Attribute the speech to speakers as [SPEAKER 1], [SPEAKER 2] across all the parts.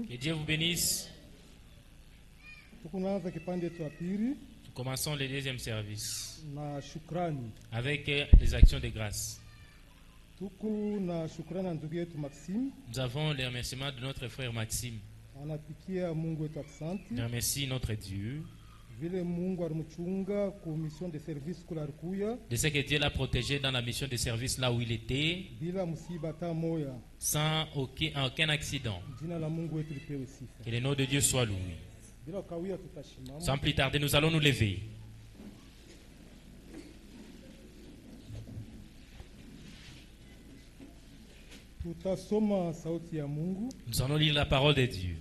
[SPEAKER 1] Que Dieu vous bénisse.
[SPEAKER 2] Tukunaanza kipande cha pili
[SPEAKER 1] Nous commençons le deuxième service
[SPEAKER 2] na shukrani.
[SPEAKER 1] avec les actions de grâce.
[SPEAKER 2] Tuku na shukrani na ndugu yetu Maxime.
[SPEAKER 1] Nous avons les remerciements de notre frère Maxime.
[SPEAKER 2] Anapikia Mungu wetu asante.
[SPEAKER 1] Nous remercions notre Dieu
[SPEAKER 2] Vile Mungu alimchunga ku mission de service kula alikuya
[SPEAKER 1] de ce que Dieu l'a protégé dans la mission de service là où il était,
[SPEAKER 2] bila msiba hata moya.
[SPEAKER 1] sans aucun accident.
[SPEAKER 2] Jina la Mungu wetu lipewe sifa.
[SPEAKER 1] Que le nom de Dieu soit loué.
[SPEAKER 2] Bila kawia tutashimama.
[SPEAKER 1] Sans plus tarder, nous allons nous lever.
[SPEAKER 2] Tutasoma sauti ya Mungu
[SPEAKER 1] Nous allons lire la parole de Dieu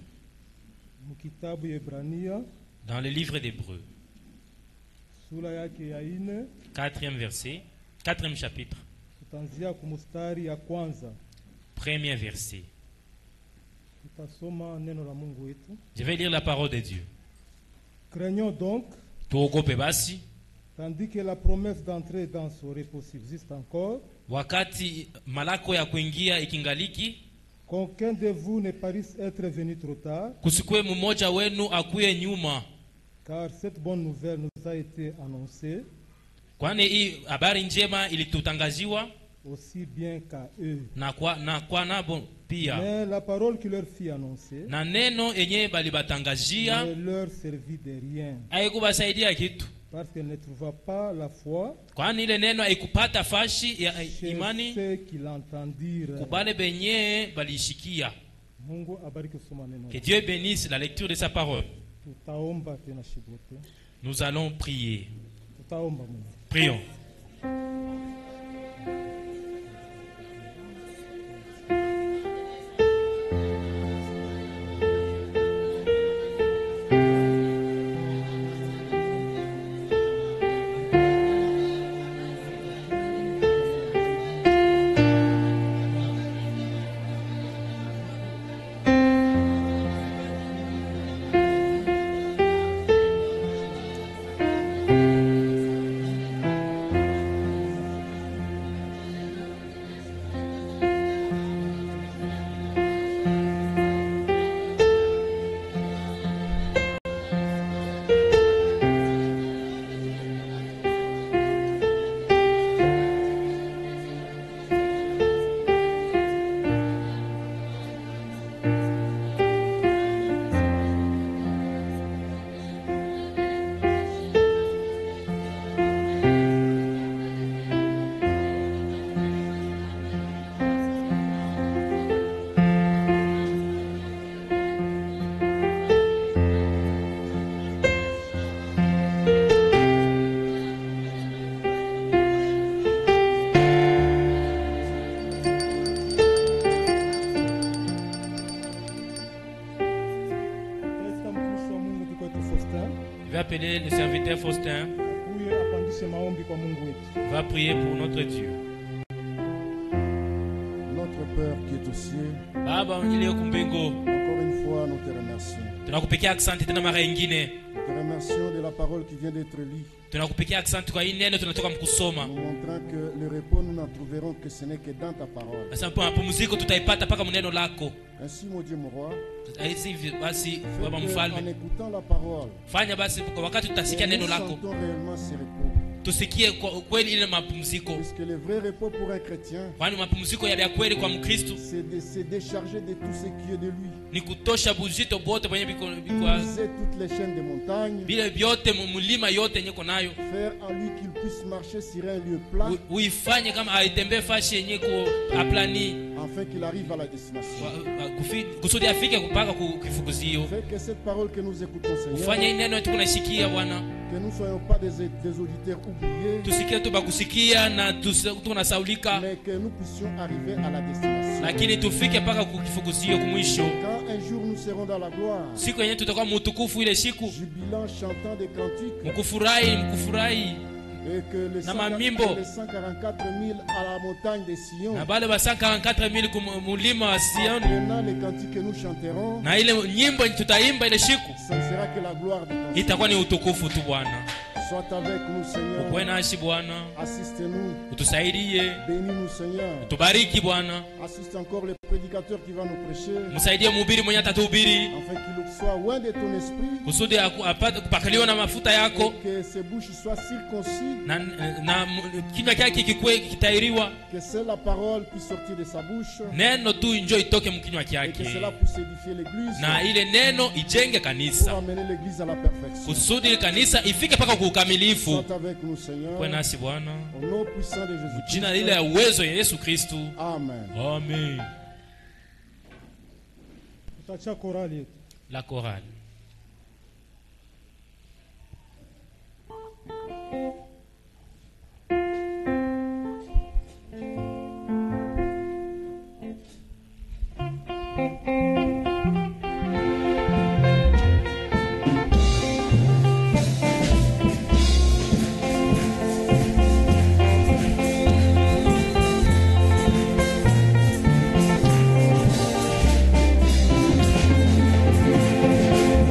[SPEAKER 2] mukitabu ya Ebrania
[SPEAKER 1] dans le livre d'Hébreux,
[SPEAKER 2] sura yake ya 4.
[SPEAKER 1] 4e verset, 4e chapitre,
[SPEAKER 2] Tutaanzia kumustari ya kwanza.
[SPEAKER 1] 1er verset.
[SPEAKER 2] Tutasoma neno la Mungu wetu.
[SPEAKER 1] Je vais lire la parole de Dieu.
[SPEAKER 2] Craignons donc,
[SPEAKER 1] Tuogope basi,
[SPEAKER 2] tandis que la promesse d'entrer dans ce repos subsiste encore,
[SPEAKER 1] wakati malako ya kuingia ikingaliki,
[SPEAKER 2] qu'aucun de vous ne parisse être venu trop tard,
[SPEAKER 1] kusikue mmoja wenu akuye nyuma,
[SPEAKER 2] car cette bonne nouvelle nous a été annoncée
[SPEAKER 1] kwani hii habari njema ilitutangaziwa
[SPEAKER 2] aussi bien qu'à eux.
[SPEAKER 1] na kwa nabo pia,
[SPEAKER 2] Mais la parole qui leur fut annoncée
[SPEAKER 1] na neno enye balibatangazia
[SPEAKER 2] ne leur servit de rien,
[SPEAKER 1] haikubasaidia kitu,
[SPEAKER 2] parce qu'elle ne trouva pas la foi
[SPEAKER 1] kwani ile neno haikupata fashi ya
[SPEAKER 2] chez
[SPEAKER 1] imani
[SPEAKER 2] ceux qui l'entendirent.
[SPEAKER 1] kubale benye balishikia.
[SPEAKER 2] Mungu abariki kusoma neno.
[SPEAKER 1] Que Dieu bénisse la lecture de sa parole.
[SPEAKER 2] Tutaomba tena shibote.
[SPEAKER 1] Nous allons prier.
[SPEAKER 2] Tutaomba Mungu.
[SPEAKER 1] Prions. Appeler le serviteur Faustin.
[SPEAKER 2] Huyo apandishe maombi kwa Mungu wetu.
[SPEAKER 1] Va prier pour notre Dieu.
[SPEAKER 3] Notre Père qui est aux cieux,
[SPEAKER 1] Baba ile kumbingu,
[SPEAKER 3] encore une fois nous te remercions.
[SPEAKER 1] tunakupikia asante tena mara nyingine.
[SPEAKER 3] Nous te remercions de la parole qui vient d'être lue,
[SPEAKER 1] Tunakupikia asante kwa hii neno tunatoka mkusoma.
[SPEAKER 3] nous montrant que le repos nous n'en trouverons que ce n'est que dans ta parole.
[SPEAKER 1] Sasa mapumziko tutaipata paka mneno lako.
[SPEAKER 3] Ainsi, mon Dieu, mon roi,
[SPEAKER 1] Hizi basi
[SPEAKER 3] fais
[SPEAKER 1] baba
[SPEAKER 3] que, en
[SPEAKER 1] mfalme,
[SPEAKER 3] écoutant la parole,
[SPEAKER 1] fanya basi kwa wakati tutasikia
[SPEAKER 3] nous
[SPEAKER 1] neno lako,
[SPEAKER 3] sentons réellement ce repos.
[SPEAKER 1] tusikie kweli ile mapumziko.
[SPEAKER 3] Puisque le vrai repos pour un chrétien,
[SPEAKER 1] Kwani mapumziko ya kweli kwa Mkristo
[SPEAKER 3] c'est de se décharger de tout ce qui est de lui.
[SPEAKER 1] ni kutosha buzito bote kwenye biko
[SPEAKER 3] Briser toutes les chaînes des montagnes,
[SPEAKER 1] vile vyote mulima yote yenye nayo,
[SPEAKER 3] faire en lui qu'il puisse marcher sur un lieu plat,
[SPEAKER 1] uifanye kama aitembee fashi yenye ko aplani,
[SPEAKER 3] afin qu'il arrive à la destination.
[SPEAKER 1] kusudi afike mpaka kifukuzio.
[SPEAKER 3] Fais que cette parole que nous écoutons, Seigneur,
[SPEAKER 1] Ufanye hii neno tukunashikia Bwana,
[SPEAKER 3] que nous ne soyons pas des auditeurs oubliés,
[SPEAKER 1] tusikie tu bakusikia na tunasaulika,
[SPEAKER 3] mais que nous puissions arriver à la destination.
[SPEAKER 1] lakini tufike mpaka kifukuzio kumwisho.
[SPEAKER 3] Quand un jour nous serons dans la gloire,
[SPEAKER 1] Siku yenye tutakuwa mutukufu ile siku,
[SPEAKER 3] jubilant, chantant des cantiques,
[SPEAKER 1] mkufurahi
[SPEAKER 3] et que les
[SPEAKER 1] Na
[SPEAKER 3] 144 000 à la montagne de Sion,
[SPEAKER 1] na bale ba 144,000 kumulima wa Sion,
[SPEAKER 3] maintenant les cantiques que nous chanterons,
[SPEAKER 1] na ile nyimbo tutaimba ile siku
[SPEAKER 3] ce ne sera que la gloire de ton
[SPEAKER 1] itakuwa ni utukufu tu Bwana.
[SPEAKER 3] Sois avec nous, Seigneur.
[SPEAKER 1] ukuwe nasi Bwana,
[SPEAKER 3] Assiste-nous.
[SPEAKER 1] utusaidie,
[SPEAKER 3] Bénis-nous, Seigneur.
[SPEAKER 1] tubariki Bwana,
[SPEAKER 3] Assiste encore le prédicateur qui va nous prêcher,
[SPEAKER 1] msaidie mhubiri mwenye atatuhubiri
[SPEAKER 3] afin qu'il soit loin de ton esprit,
[SPEAKER 1] kusudi apate kupakaliwa na mafuta yako
[SPEAKER 3] et que ses bouches soient circoncis,
[SPEAKER 1] na kinywa chake kikuwe kitairiwa,
[SPEAKER 3] que seule la parole puisse sortir de sa bouche,
[SPEAKER 1] neno tu injo itoke mkinywa
[SPEAKER 3] et que
[SPEAKER 1] chake,
[SPEAKER 3] cela puisse édifier l'Église,
[SPEAKER 1] na ile neno ijenge
[SPEAKER 3] pour
[SPEAKER 1] kanisa,
[SPEAKER 3] amener l'Église à la perfection.
[SPEAKER 1] kusudi kanisa ifike paka kwa ukamilifu.
[SPEAKER 3] Sois avec nous, Seigneur,
[SPEAKER 1] Kwa nasi Bwana,
[SPEAKER 3] au nom puissant de
[SPEAKER 1] jina lile
[SPEAKER 3] Jésus-Christ.
[SPEAKER 1] ya uwezo ya Yesu Kristu,
[SPEAKER 3] Amen.
[SPEAKER 1] amen.
[SPEAKER 2] Tutacha korali yetu.
[SPEAKER 1] La chorale.
[SPEAKER 4] Thank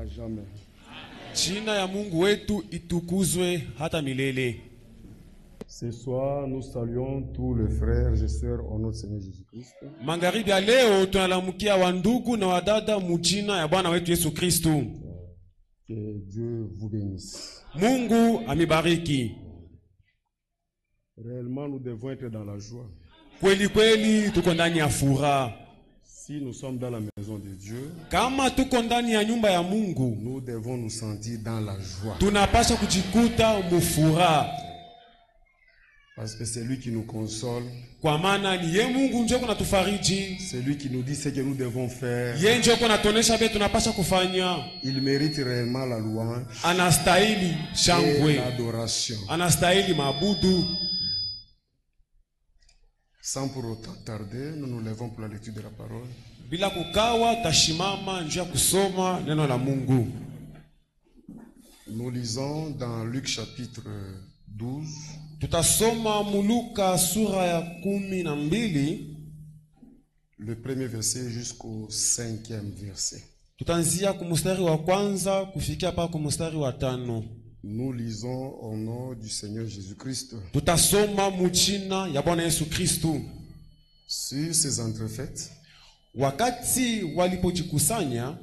[SPEAKER 3] à jamais.
[SPEAKER 4] Jina ya Mungu wetu itukuzwe hata milele.
[SPEAKER 3] Ce soir, nous saluons tous les frères et sœurs au nom de Seigneur Jésus-Christ.
[SPEAKER 4] Magharibi ya leo tunalamukia wandugu na wadada mujina ya Bwana wetu Yesu Kristo.
[SPEAKER 3] Que Dieu vous bénisse.
[SPEAKER 4] Mungu amibariki.
[SPEAKER 3] Réellement, nous devons être dans la joie.
[SPEAKER 4] Kweli kweli tuko ndani ya furaha.
[SPEAKER 3] Si nous sommes dans la maison de Dieu,
[SPEAKER 4] Kama tuko ndani ya nyumba ya Mungu,
[SPEAKER 3] nous devons nous sentir dans la joie.
[SPEAKER 4] tunapaswa kujikuta mufuraha.
[SPEAKER 3] Parce que c'est lui qui nous console.
[SPEAKER 4] Kwa maana ni ye Mungu ndio kunatufariji.
[SPEAKER 3] C'est lui qui nous dit ce que nous devons faire.
[SPEAKER 4] Ye ndio kunatuonesha vile tunapaswa kufanya.
[SPEAKER 3] Il mérite réellement la louange
[SPEAKER 4] Anastahili
[SPEAKER 3] et
[SPEAKER 4] shangwe.
[SPEAKER 3] l'adoration.
[SPEAKER 4] Anastahili mabudu.
[SPEAKER 3] Sans pour autant tarder, nous nous levons pour la lecture de la parole.
[SPEAKER 4] Bila kukawa tashimama njia kusoma neno la Mungu.
[SPEAKER 3] Nous lisons dans Luc chapitre 12,
[SPEAKER 4] Tutasoma Muluka sura ya 12.
[SPEAKER 3] le premier verset jusqu'au 5e verset.
[SPEAKER 4] Tutaanzia kumustari wa kwanza kufikia pa kumustari wa 5.
[SPEAKER 3] Nous lisons au nom du Seigneur Jésus-Christ.
[SPEAKER 4] Tutasoma mujina ya Bwana Yesu Kristo.
[SPEAKER 3] Sur ces entrefaites,
[SPEAKER 4] Wakati walipojikusanya,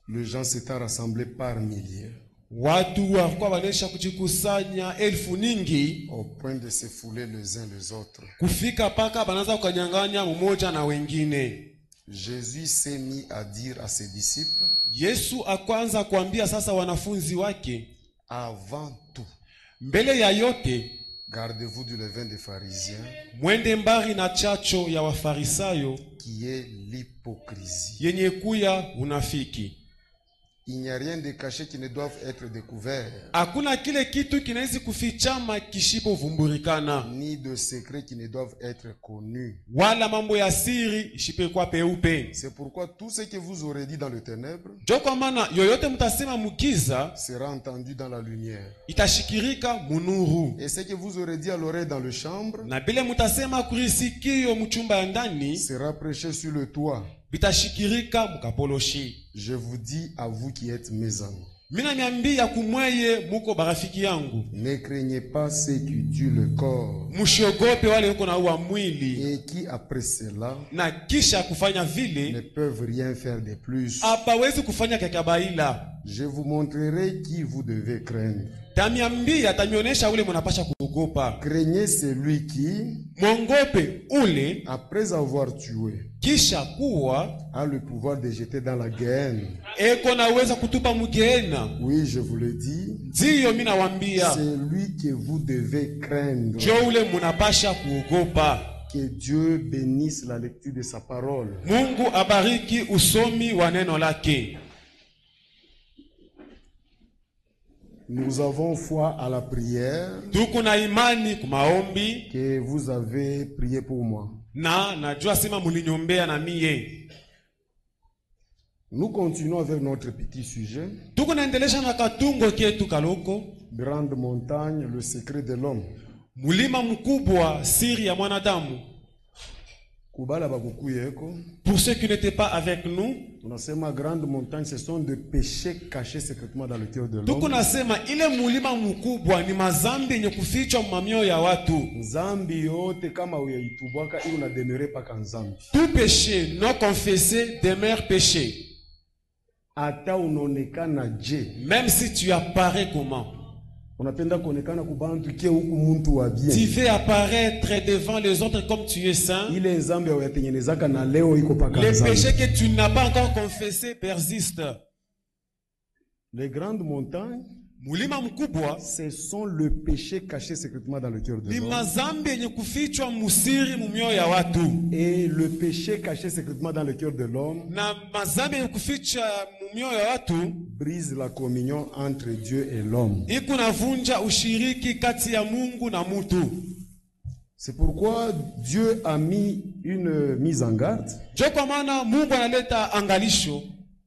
[SPEAKER 3] les gens s'étaient rassemblés par milliers,
[SPEAKER 4] watu walikuwa wanaisha kujikusanya elfu nyingi,
[SPEAKER 3] au point de se fouler les uns les autres.
[SPEAKER 4] kufika paka banaanza kukanyanganya mmoja na wengine.
[SPEAKER 3] Jésus s'est mis à dire à ses disciples,
[SPEAKER 4] Yesu akaanza kuambia sasa wanafunzi wake,
[SPEAKER 3] avant tout,
[SPEAKER 4] mbele ya yote
[SPEAKER 3] gardez-vous du levain des pharisiens,
[SPEAKER 4] mwende mbari na chacho ya Wafarisayo
[SPEAKER 3] qui est l'hypocrisie.
[SPEAKER 4] yenye kuya unafiki.
[SPEAKER 3] Il n'y a rien de caché qui ne doive être découvert,
[SPEAKER 4] Hakuna kile kitu kinawezi kufichama kishipovumburikana,
[SPEAKER 3] ni de secrets qui ne doivent être connus.
[SPEAKER 4] wala mambo ya siri ishipekwa peupe.
[SPEAKER 3] C'est pourquoi tout ce que vous aurez dit dans le ténèbre
[SPEAKER 4] Jo kwa maana yoyote mtasema mukiza
[SPEAKER 3] sera entendu dans la lumière.
[SPEAKER 4] itashikirika munuru,
[SPEAKER 3] Et ce que vous aurez dit à l'oreille dans le chambre
[SPEAKER 4] na bile mutasema kurisikio mchumba ya ndani
[SPEAKER 3] sera prêché sur le toit.
[SPEAKER 4] bitashikirika mukapoloshi.
[SPEAKER 3] Je vous dis à vous qui êtes mes amis,
[SPEAKER 4] Mina niambia kumweye muko barafiki yangu,
[SPEAKER 3] ne craignez pas ceux qui tuent le corps
[SPEAKER 4] mushiogope wale uko na uwa mwili
[SPEAKER 3] et qui après cela
[SPEAKER 4] na kisha kufanya
[SPEAKER 3] ne
[SPEAKER 4] vile
[SPEAKER 3] peuvent rien faire de plus.
[SPEAKER 4] hapawezi kufanya kakabaila.
[SPEAKER 3] Je vous montrerai qui vous devez craindre.
[SPEAKER 4] Tamiambia, tamionesha ule munapasha kuogopa.
[SPEAKER 3] Craignez celui qui,
[SPEAKER 4] Mwongope ule
[SPEAKER 3] après avoir tué,
[SPEAKER 4] kisha kuwa
[SPEAKER 3] a le pouvoir de jeter dans la guerre.
[SPEAKER 4] eko naweza kutupa mugena.
[SPEAKER 3] Oui, je vous le dis,
[SPEAKER 4] Ndiyo mina wambia,
[SPEAKER 3] c'est lui que vous devez craindre.
[SPEAKER 4] jo ule munapasha kuogopa.
[SPEAKER 3] Que Dieu bénisse la lecture de sa parole.
[SPEAKER 4] Mungu abariki usomi wa neno lake.
[SPEAKER 3] Nous avons foi à la prière
[SPEAKER 4] Tuko na imani kumaombi,
[SPEAKER 3] que vous avez prié pour moi.
[SPEAKER 4] na najua sema mulinyombea na miye.
[SPEAKER 3] Nous continuons avec notre petit sujet,
[SPEAKER 4] Tuko naendelesha na katungo ketu kaloko,
[SPEAKER 3] Grande montagne, le secret de l'homme.
[SPEAKER 4] mulima mkubwa, siri ya mwanadamu.
[SPEAKER 3] Kubala bakukuyeko,
[SPEAKER 4] Pour ceux qui n'étaient pas avec nous,
[SPEAKER 3] tunasema grande montagne, ce sont des péchés cachés secrètement dans le cœur de
[SPEAKER 4] tuko
[SPEAKER 3] l'homme.
[SPEAKER 4] nasema ile mulima mkubwa ni mazambi yenye kufichwa mamio ya watu.
[SPEAKER 3] Nzambi yote kama uyaitubwaka ili unademere paka nzambi.
[SPEAKER 4] Tout péché non confessé demeure péché.
[SPEAKER 3] Ata unaonekana je,
[SPEAKER 4] Même si tu apparais comment?
[SPEAKER 3] unapenda kuonekana kubantu kie huku muntu wa
[SPEAKER 4] Tu
[SPEAKER 3] bien.
[SPEAKER 4] veux apparaître devant les autres comme tu es saint.
[SPEAKER 3] Ile nzambi uyatengenezaka na leo iko paka
[SPEAKER 4] Les
[SPEAKER 3] nzambi.
[SPEAKER 4] péchés que tu n'as pas encore confessés persistent.
[SPEAKER 3] Les grandes montagnes,
[SPEAKER 4] Mulima mkubwa
[SPEAKER 3] ce sont le péché caché secrètement dans le cœur de
[SPEAKER 4] ni
[SPEAKER 3] l'homme.
[SPEAKER 4] mazambi yenye kufichwa musiri mumioyo ya watu.
[SPEAKER 3] Et le péché caché secrètement dans le cœur de l'homme
[SPEAKER 4] Na mazambi yenye kufichwa mumioyo ya watu
[SPEAKER 3] brise la communion entre Dieu et l'homme.
[SPEAKER 4] iko navunja ushiriki kati ya Mungu na mutu.
[SPEAKER 3] C'est pourquoi Dieu a mis une mise en garde
[SPEAKER 4] Jo kwa maana Mungu analeta angalisho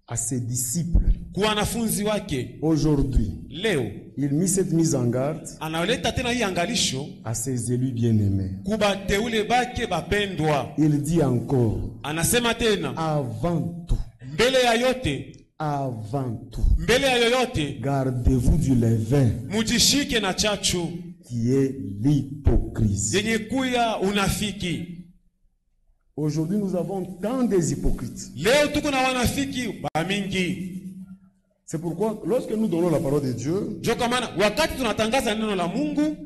[SPEAKER 3] à ses disciples.
[SPEAKER 4] kwa wanafunzi wake.
[SPEAKER 3] Aujourd'hui,
[SPEAKER 4] Leo
[SPEAKER 3] il mit cette mise en garde
[SPEAKER 4] analeta tena hii angalisho
[SPEAKER 3] à ses élus bien-aimés.
[SPEAKER 4] kuba teule bake bapendwa.
[SPEAKER 3] Il dit encore,
[SPEAKER 4] Anasema tena,
[SPEAKER 3] avant tout,
[SPEAKER 4] mbele ya yote
[SPEAKER 3] avant tout,
[SPEAKER 4] mbele ya yoyote
[SPEAKER 3] gardez-vous du levain
[SPEAKER 4] mujishike na chachu
[SPEAKER 3] qui est l'hypocrisie.
[SPEAKER 4] yenye kuya unafiki.
[SPEAKER 3] Aujourd'hui, nous avons tant des hypocrites.
[SPEAKER 4] Leo tuko na wanafiki ba mingi.
[SPEAKER 3] C'est pourquoi, lorsque nous donnons la parole de Dieu,
[SPEAKER 4] Jo kamana wakati tunatangaza neno la Mungu,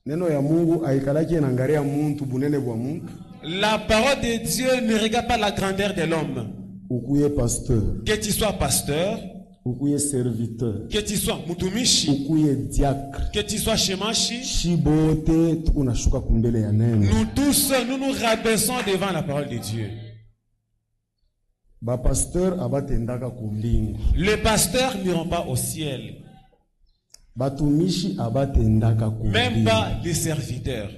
[SPEAKER 3] neno ya Mungu aikalaki inaangalia muntu bunene bwa muntu.
[SPEAKER 4] la parole de Dieu ne regarde pas la grandeur de l'homme.
[SPEAKER 3] Ukuye pasteur,
[SPEAKER 4] Que tu sois pasteur,
[SPEAKER 3] ukuye serviteur,
[SPEAKER 4] que tu sois mutumishi,
[SPEAKER 3] ukuye diacre,
[SPEAKER 4] que tu sois shemashi,
[SPEAKER 3] shibote tukunashuka kumbele ya neno.
[SPEAKER 4] nous tous, nous nous rabaissons devant la parole de Dieu.
[SPEAKER 3] Ba pasteur abatendaka kumbingu,
[SPEAKER 4] Les pasteurs n'iront pas au ciel,
[SPEAKER 3] batumishi abatendaka
[SPEAKER 4] même
[SPEAKER 3] kumbingu.
[SPEAKER 4] pas les serviteurs.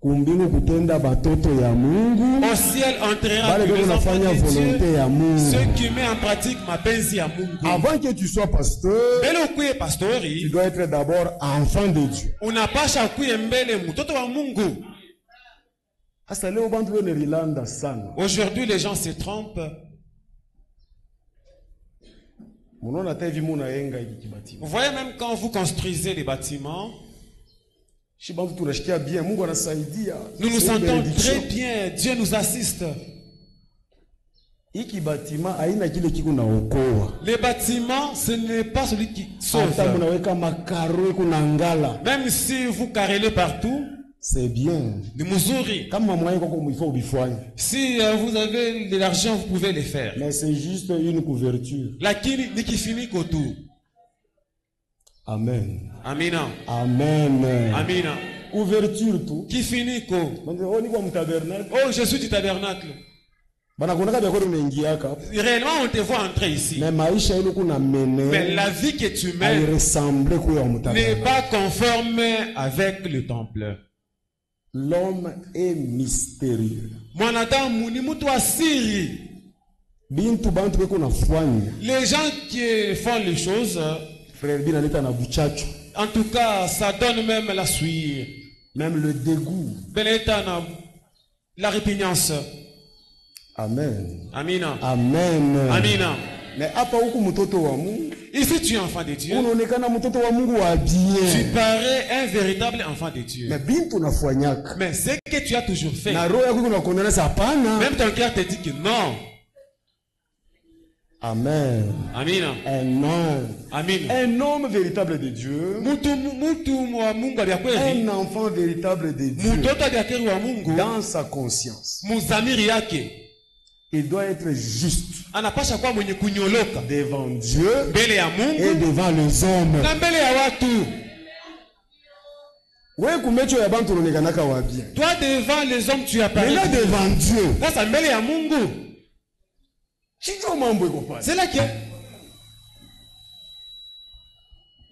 [SPEAKER 3] Kumbingu kutenda batoto ya Mungu,
[SPEAKER 4] Au ciel entrera
[SPEAKER 3] bale
[SPEAKER 4] que
[SPEAKER 3] beko
[SPEAKER 4] les enfants
[SPEAKER 3] nafanya
[SPEAKER 4] de
[SPEAKER 3] volonté
[SPEAKER 4] Dieu,
[SPEAKER 3] ya Mungu.
[SPEAKER 4] ceux qui mettent en pratique mapenzi ya Mungu.
[SPEAKER 3] Avant que tu sois pasteur,
[SPEAKER 4] Mbele ukuye
[SPEAKER 3] tu
[SPEAKER 4] pastori,
[SPEAKER 3] dois être d'abord enfant de Dieu.
[SPEAKER 4] unapasha kuye mbele mtoto wa Mungu.
[SPEAKER 3] Hasa leo bantu benerilanda sana.
[SPEAKER 4] Aujourd'hui, les gens se trompent.
[SPEAKER 3] Munaona hata hivi munaenga hiki kibati.
[SPEAKER 4] Vous voyez, même quand vous construisez les bâtiments,
[SPEAKER 3] Shi bantu tunashikia bien, Mungu anasaidia.
[SPEAKER 4] nous nous
[SPEAKER 3] C'est une
[SPEAKER 4] sentons
[SPEAKER 3] bénédiction.
[SPEAKER 4] très bien. Dieu nous assiste.
[SPEAKER 3] Hiki batima haina kile kiko naokoa.
[SPEAKER 4] Les bâtiments, ce n'est pas celui qui sauve.
[SPEAKER 3] Hata munaweka makaro iko na ngala.
[SPEAKER 4] Même si vous carrelez partout,
[SPEAKER 3] C'est bien.
[SPEAKER 4] ni muzuri.
[SPEAKER 3] Kama mwaye kwa kumifo ubifanye.
[SPEAKER 4] Si vous avez de l'argent, vous pouvez les faire.
[SPEAKER 3] Mais c'est juste une couverture.
[SPEAKER 4] Lakini ni kifiniko tu.
[SPEAKER 3] Amen.
[SPEAKER 4] Amina.
[SPEAKER 3] Amen.
[SPEAKER 4] Amina.
[SPEAKER 3] Couverture tu.
[SPEAKER 4] Kifiniko.
[SPEAKER 3] Bande oni kwa mtabernacle.
[SPEAKER 4] Oh, je suis du tabernacle.
[SPEAKER 3] Bana kunaka bya kweli unaingiaka hapo.
[SPEAKER 4] Réellement, on te voit entrer ici.
[SPEAKER 3] Mais maisha ile kuna
[SPEAKER 4] Mais
[SPEAKER 3] mene.
[SPEAKER 4] la vie que tu
[SPEAKER 3] Elle
[SPEAKER 4] mènes
[SPEAKER 3] ressemble kwa ya
[SPEAKER 4] n'est
[SPEAKER 3] mtabernacle.
[SPEAKER 4] pas conforme avec le temple.
[SPEAKER 3] L'homme est mystérieux.
[SPEAKER 4] Mwanadamu ni mtu wa siri.
[SPEAKER 3] Bintu bantu beko nafanya.
[SPEAKER 4] Les gens qui font les choses,
[SPEAKER 3] Frère Bina leta na buchacho.
[SPEAKER 4] en tout cas, ça donne même la suie.
[SPEAKER 3] Même le dégoût.
[SPEAKER 4] Beleta na la répugnance.
[SPEAKER 3] Amen.
[SPEAKER 4] Amina.
[SPEAKER 3] Amen.
[SPEAKER 4] Amina.
[SPEAKER 3] Mais hapa huku mtoto wa Mungu,
[SPEAKER 4] Ici, tu es enfant de Dieu.
[SPEAKER 3] unaonekana mtoto wa Mungu wa
[SPEAKER 4] Tu
[SPEAKER 3] bien.
[SPEAKER 4] parais un véritable enfant de Dieu.
[SPEAKER 3] Mais bintu nafanyaka.
[SPEAKER 4] Mais ce que tu as toujours fait,
[SPEAKER 3] Na roho yako iko nakondana hapana.
[SPEAKER 4] même ton cœur te dit que non.
[SPEAKER 3] Amen.
[SPEAKER 4] Amina.
[SPEAKER 3] Un homme.
[SPEAKER 4] Amina.
[SPEAKER 3] Un homme véritable de Dieu.
[SPEAKER 4] Mutu wa Mungu aliakweli.
[SPEAKER 3] Un enfant véritable de Dieu.
[SPEAKER 4] Mtoto aliakweli wa Mungu.
[SPEAKER 3] Dans sa conscience.
[SPEAKER 4] Muzamiri yake.
[SPEAKER 3] Il doit être juste
[SPEAKER 4] Anapasha kuwa mwenye kunyoloka.
[SPEAKER 3] devant Dieu
[SPEAKER 4] Mbele ya
[SPEAKER 3] et
[SPEAKER 4] Mungu.
[SPEAKER 3] devant les hommes.
[SPEAKER 4] Na mbele ya watu.
[SPEAKER 3] Wewe kumecho ya bantu unaonekanaka wa bien.
[SPEAKER 4] Toi devant les hommes tu
[SPEAKER 3] Mais
[SPEAKER 4] apparais.
[SPEAKER 3] là devant Dieu.
[SPEAKER 4] Sasa mbele ya Mungu.
[SPEAKER 3] Chicho mambo iko pale.
[SPEAKER 4] C'est là que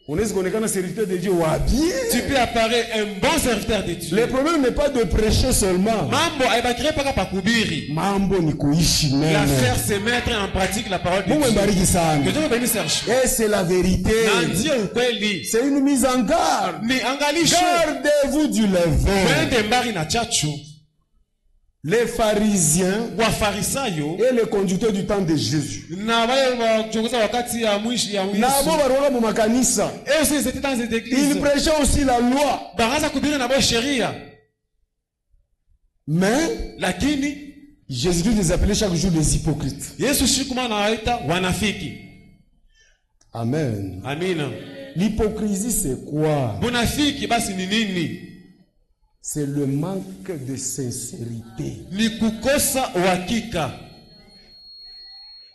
[SPEAKER 3] Unaweza kuonekana serviteur de Dieu wa bien.
[SPEAKER 4] tu peux apparaître un bon serviteur de Dieu.
[SPEAKER 3] Le problème n'est pas de prêcher seulement.
[SPEAKER 4] Mambo haibakire paka pakubiri.
[SPEAKER 3] Mambo ni kuishi
[SPEAKER 4] La
[SPEAKER 3] neno.
[SPEAKER 4] faire c'est mettre en pratique la parole de
[SPEAKER 3] Mungu
[SPEAKER 4] Dieu.
[SPEAKER 3] mbariki
[SPEAKER 4] Que
[SPEAKER 3] sana.
[SPEAKER 4] Dieu bénisse cherche.
[SPEAKER 3] Et c'est la vérité.
[SPEAKER 4] Na ndio ukweli.
[SPEAKER 3] C'est une mise en garde.
[SPEAKER 4] Ni angalisho.
[SPEAKER 3] Gardez-vous du levain.
[SPEAKER 4] Mwende mbali na chachu.
[SPEAKER 3] Les pharisiens
[SPEAKER 4] Wafarisayo
[SPEAKER 3] et les conducteurs du temps de Jésus.
[SPEAKER 4] na wale wachunguza wakati ya mwisho ya
[SPEAKER 3] Nabo
[SPEAKER 4] Yesu.
[SPEAKER 3] barola mu makanisa.
[SPEAKER 4] Et aussi c'était dans cette église.
[SPEAKER 3] Ils prêchaient aussi la loi.
[SPEAKER 4] Baraza kubiri na bo sheria.
[SPEAKER 3] Mais
[SPEAKER 4] Lakini
[SPEAKER 3] Jésus les appelait chaque jour des hypocrites.
[SPEAKER 4] Yesu shikuma anawaita wanafiki.
[SPEAKER 3] Amen.
[SPEAKER 4] Amina.
[SPEAKER 3] L'hypocrisie c'est quoi?
[SPEAKER 4] Munafiki basi ni nini?
[SPEAKER 3] C'est le manque de sincérité.
[SPEAKER 4] Ni kukosa uhakika.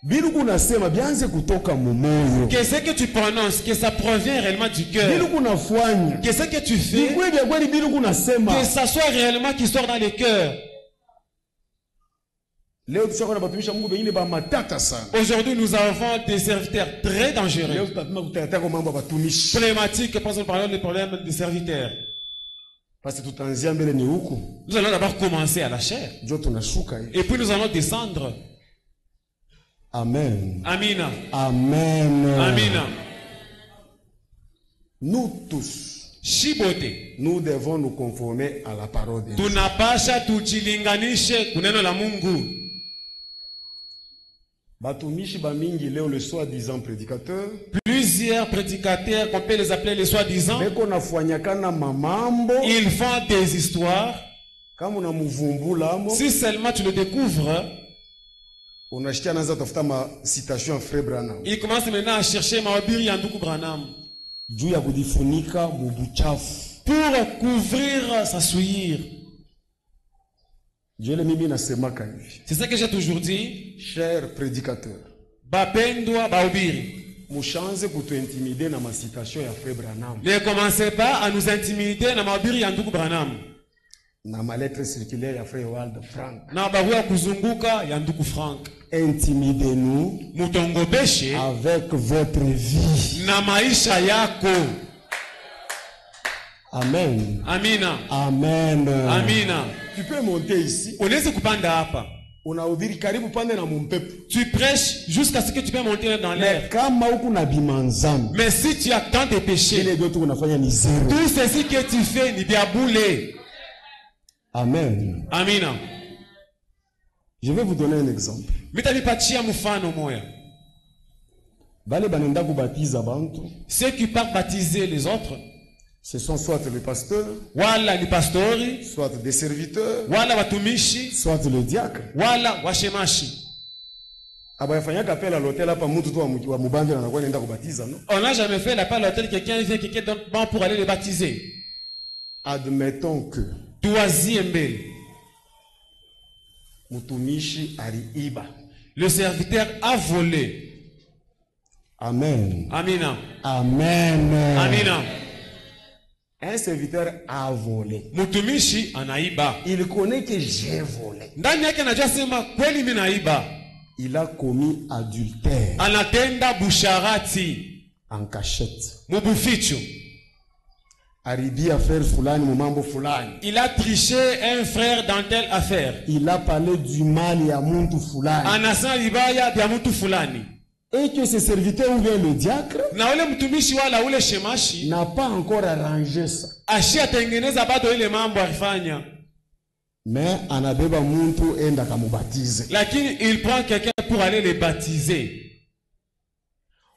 [SPEAKER 3] Biluku nasema bianze kutoka mumoyo.
[SPEAKER 4] Que ce que tu prononces, que ça provient réellement du cœur.
[SPEAKER 3] Biluku nafanya.
[SPEAKER 4] Que ce que tu fais,
[SPEAKER 3] Ni kweli ya kweli biluku nasema.
[SPEAKER 4] que ça soit réellement qui sort dans le cœur.
[SPEAKER 3] Leo tushaka na batumisha Mungu bengine ba matata sana.
[SPEAKER 4] Aujourd'hui, nous avons des serviteurs très
[SPEAKER 3] Leo
[SPEAKER 4] dangereux.
[SPEAKER 3] tutapima kutayata kwa mambo ya batumishi.
[SPEAKER 4] Problématique, parce que nous parlons des problèmes des serviteurs.
[SPEAKER 3] Parce que tutaanzia mbele ni huku.
[SPEAKER 4] Nous allons d'abord commencer à la chair.
[SPEAKER 3] Ndio tunashuka hivi.
[SPEAKER 4] Et puis nous allons descendre.
[SPEAKER 3] Amen.
[SPEAKER 4] Amina.
[SPEAKER 3] Amen.
[SPEAKER 4] Amina.
[SPEAKER 3] Nous tous,
[SPEAKER 4] Shibote.
[SPEAKER 3] nous devons nous conformer à la parole de Dieu.
[SPEAKER 4] Tunapasha tujilinganishe kuneno la Mungu.
[SPEAKER 3] Batumishi bamingi leo le soi-disant prédicateur.
[SPEAKER 4] Plusieurs prédicateurs, qu'on peut les appeler les soi-disant,
[SPEAKER 3] Beko nafanyakana mamambo.
[SPEAKER 4] ils font des histoires.
[SPEAKER 3] Kama unamuvumbula amo.
[SPEAKER 4] Si seulement tu le découvres,
[SPEAKER 3] Unashikia naanza tafuta ma citation ya Frère Branham.
[SPEAKER 4] il commence maintenant à chercher Mahubiri ya Ndugu Branham
[SPEAKER 3] Juu ya kujifunika mubuchafu.
[SPEAKER 4] pour couvrir sa souillure.
[SPEAKER 3] Jele mimi nasemaka hivi.
[SPEAKER 4] C'est ça que j'ai toujours dit.
[SPEAKER 3] Cher prédicateur,
[SPEAKER 4] Bapendwa Bahubiri.
[SPEAKER 3] mushanze kutuintimider na masitation ya Frère Branham.
[SPEAKER 4] Ne commencez pas à nous intimider na Mahubiri ya Ndugu Branham.
[SPEAKER 3] Na ma lettre circulaire ya Frère Waldo Frank.
[SPEAKER 4] Na barua kuzunguka ya Ndugu Frank.
[SPEAKER 3] Intimidez-nous
[SPEAKER 4] Mutongopeshe
[SPEAKER 3] avec votre vie.
[SPEAKER 4] na maisha yako.
[SPEAKER 3] Amen.
[SPEAKER 4] Amina.
[SPEAKER 3] Amen.
[SPEAKER 4] Amina.
[SPEAKER 3] Tu peux monter ici.
[SPEAKER 4] Unaweza kupanda hapa.
[SPEAKER 3] Unahubiri karibu pande na mumpepo.
[SPEAKER 4] Tu prêches jusqu'à ce que tu peux monter dans
[SPEAKER 3] Mais
[SPEAKER 4] l'air.
[SPEAKER 3] kama huku na bimanzambi.
[SPEAKER 4] Mais si tu as tant de péchés,
[SPEAKER 3] Ile vyote unafanya ni zero.
[SPEAKER 4] tout ceci que tu fais ni bien boulé.
[SPEAKER 3] Amen.
[SPEAKER 4] Amina.
[SPEAKER 3] Je vais vous donner un exemple.
[SPEAKER 4] Mitanipatia mfano moya.
[SPEAKER 3] Bale banenda kubatiza bantu,
[SPEAKER 4] Ceux qui partent baptiser les autres,
[SPEAKER 3] ce sont soit les pasteurs,
[SPEAKER 4] wala ni pastori,
[SPEAKER 3] soit des serviteurs,
[SPEAKER 4] wala watumishi,
[SPEAKER 3] soit le diacre.
[SPEAKER 4] wala washemashi.
[SPEAKER 3] Abayafanyaka appel à l'hôtel hapa mtu tu wa mubandi na anakuwa anaenda kubatiza, non?
[SPEAKER 4] On n'a jamais fait l'appel à l'hôtel, quelqu'un vient, quelqu'un donne bon pour aller les baptiser.
[SPEAKER 3] Admettons que
[SPEAKER 4] Troisième mbele.
[SPEAKER 3] mutumishi aliiba.
[SPEAKER 4] Le serviteur a volé.
[SPEAKER 3] Amen.
[SPEAKER 4] Amina.
[SPEAKER 3] Amen.
[SPEAKER 4] Amina.
[SPEAKER 3] Un serviteur a volé.
[SPEAKER 4] Mutumishi anaiba.
[SPEAKER 3] Il connaît que j'ai volé.
[SPEAKER 4] Ndani yake anajua sema kweli mimi naiba.
[SPEAKER 3] Il a commis adultère
[SPEAKER 4] Anatenda busharati.
[SPEAKER 3] en cachette.
[SPEAKER 4] Mubuficho.
[SPEAKER 3] Aribia frère fulani mumambo fulani.
[SPEAKER 4] Il a triché un frère dans telle affaire.
[SPEAKER 3] Il a parlé du mal ya muntu fulani.
[SPEAKER 4] Anasema vibaya vya mtu fulani.
[SPEAKER 3] Et que ce serviteur ou bien le diacre
[SPEAKER 4] Na ule mtumishi wala ule shemashi
[SPEAKER 3] n'a pas encore arrangé ça.
[SPEAKER 4] ashatengeneza bado ile mambo alifanya.
[SPEAKER 3] Mais anabeba muntu enda kamubatize.
[SPEAKER 4] Lakini il prend quelqu'un pour aller les baptiser.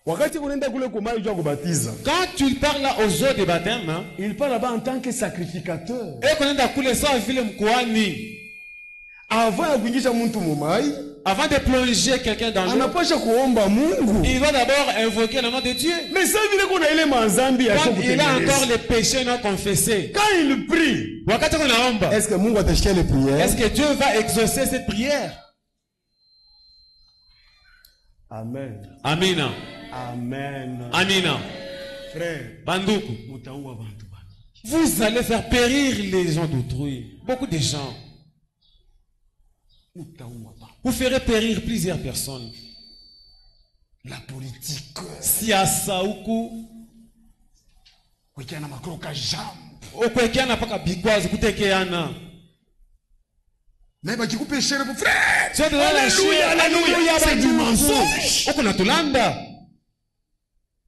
[SPEAKER 3] Wakati unaenda kule kumai jua kubatiza,
[SPEAKER 4] Quand tu parles là aux eaux de baptême, hein,
[SPEAKER 3] il parle là-bas en tant que sacrificateur.
[SPEAKER 4] et qu'on est kule sawa vile mkoani,
[SPEAKER 3] Avant ya kuingisha muntu mumai,
[SPEAKER 4] avant de plonger quelqu'un dans l'eau,
[SPEAKER 3] anapasha kuomba Mungu.
[SPEAKER 4] il doit d'abord invoquer le nom de Dieu.
[SPEAKER 3] Mais ça vile kuna ile manzambi ya
[SPEAKER 4] Quand il a encore
[SPEAKER 3] kutengeneza.
[SPEAKER 4] les péchés non confessés,
[SPEAKER 3] Quand il prie,
[SPEAKER 4] wakati kunaomba,
[SPEAKER 3] est-ce que Mungu atashikia les prières?
[SPEAKER 4] est-ce que Dieu va exaucer cette prière?
[SPEAKER 3] Amen.
[SPEAKER 4] Amina.
[SPEAKER 3] Amen.
[SPEAKER 4] Amina.
[SPEAKER 3] Frère,
[SPEAKER 4] Banduku,
[SPEAKER 3] mutaua bantu bana.
[SPEAKER 4] vous allez faire périr les gens d'autrui. Beaucoup de gens.
[SPEAKER 3] Mutaua bantu.
[SPEAKER 4] Vous ferez périr plusieurs personnes.
[SPEAKER 3] La politique.
[SPEAKER 4] Siasa huku,
[SPEAKER 3] Wekiana makroka jambo.
[SPEAKER 4] ukwekeana paka bikwazi kutekeana.
[SPEAKER 3] Mais bakikupe shere pour frère.
[SPEAKER 4] Sote wala shia,
[SPEAKER 3] Alléluia. C'est du mensonge.
[SPEAKER 4] Huku natulanda.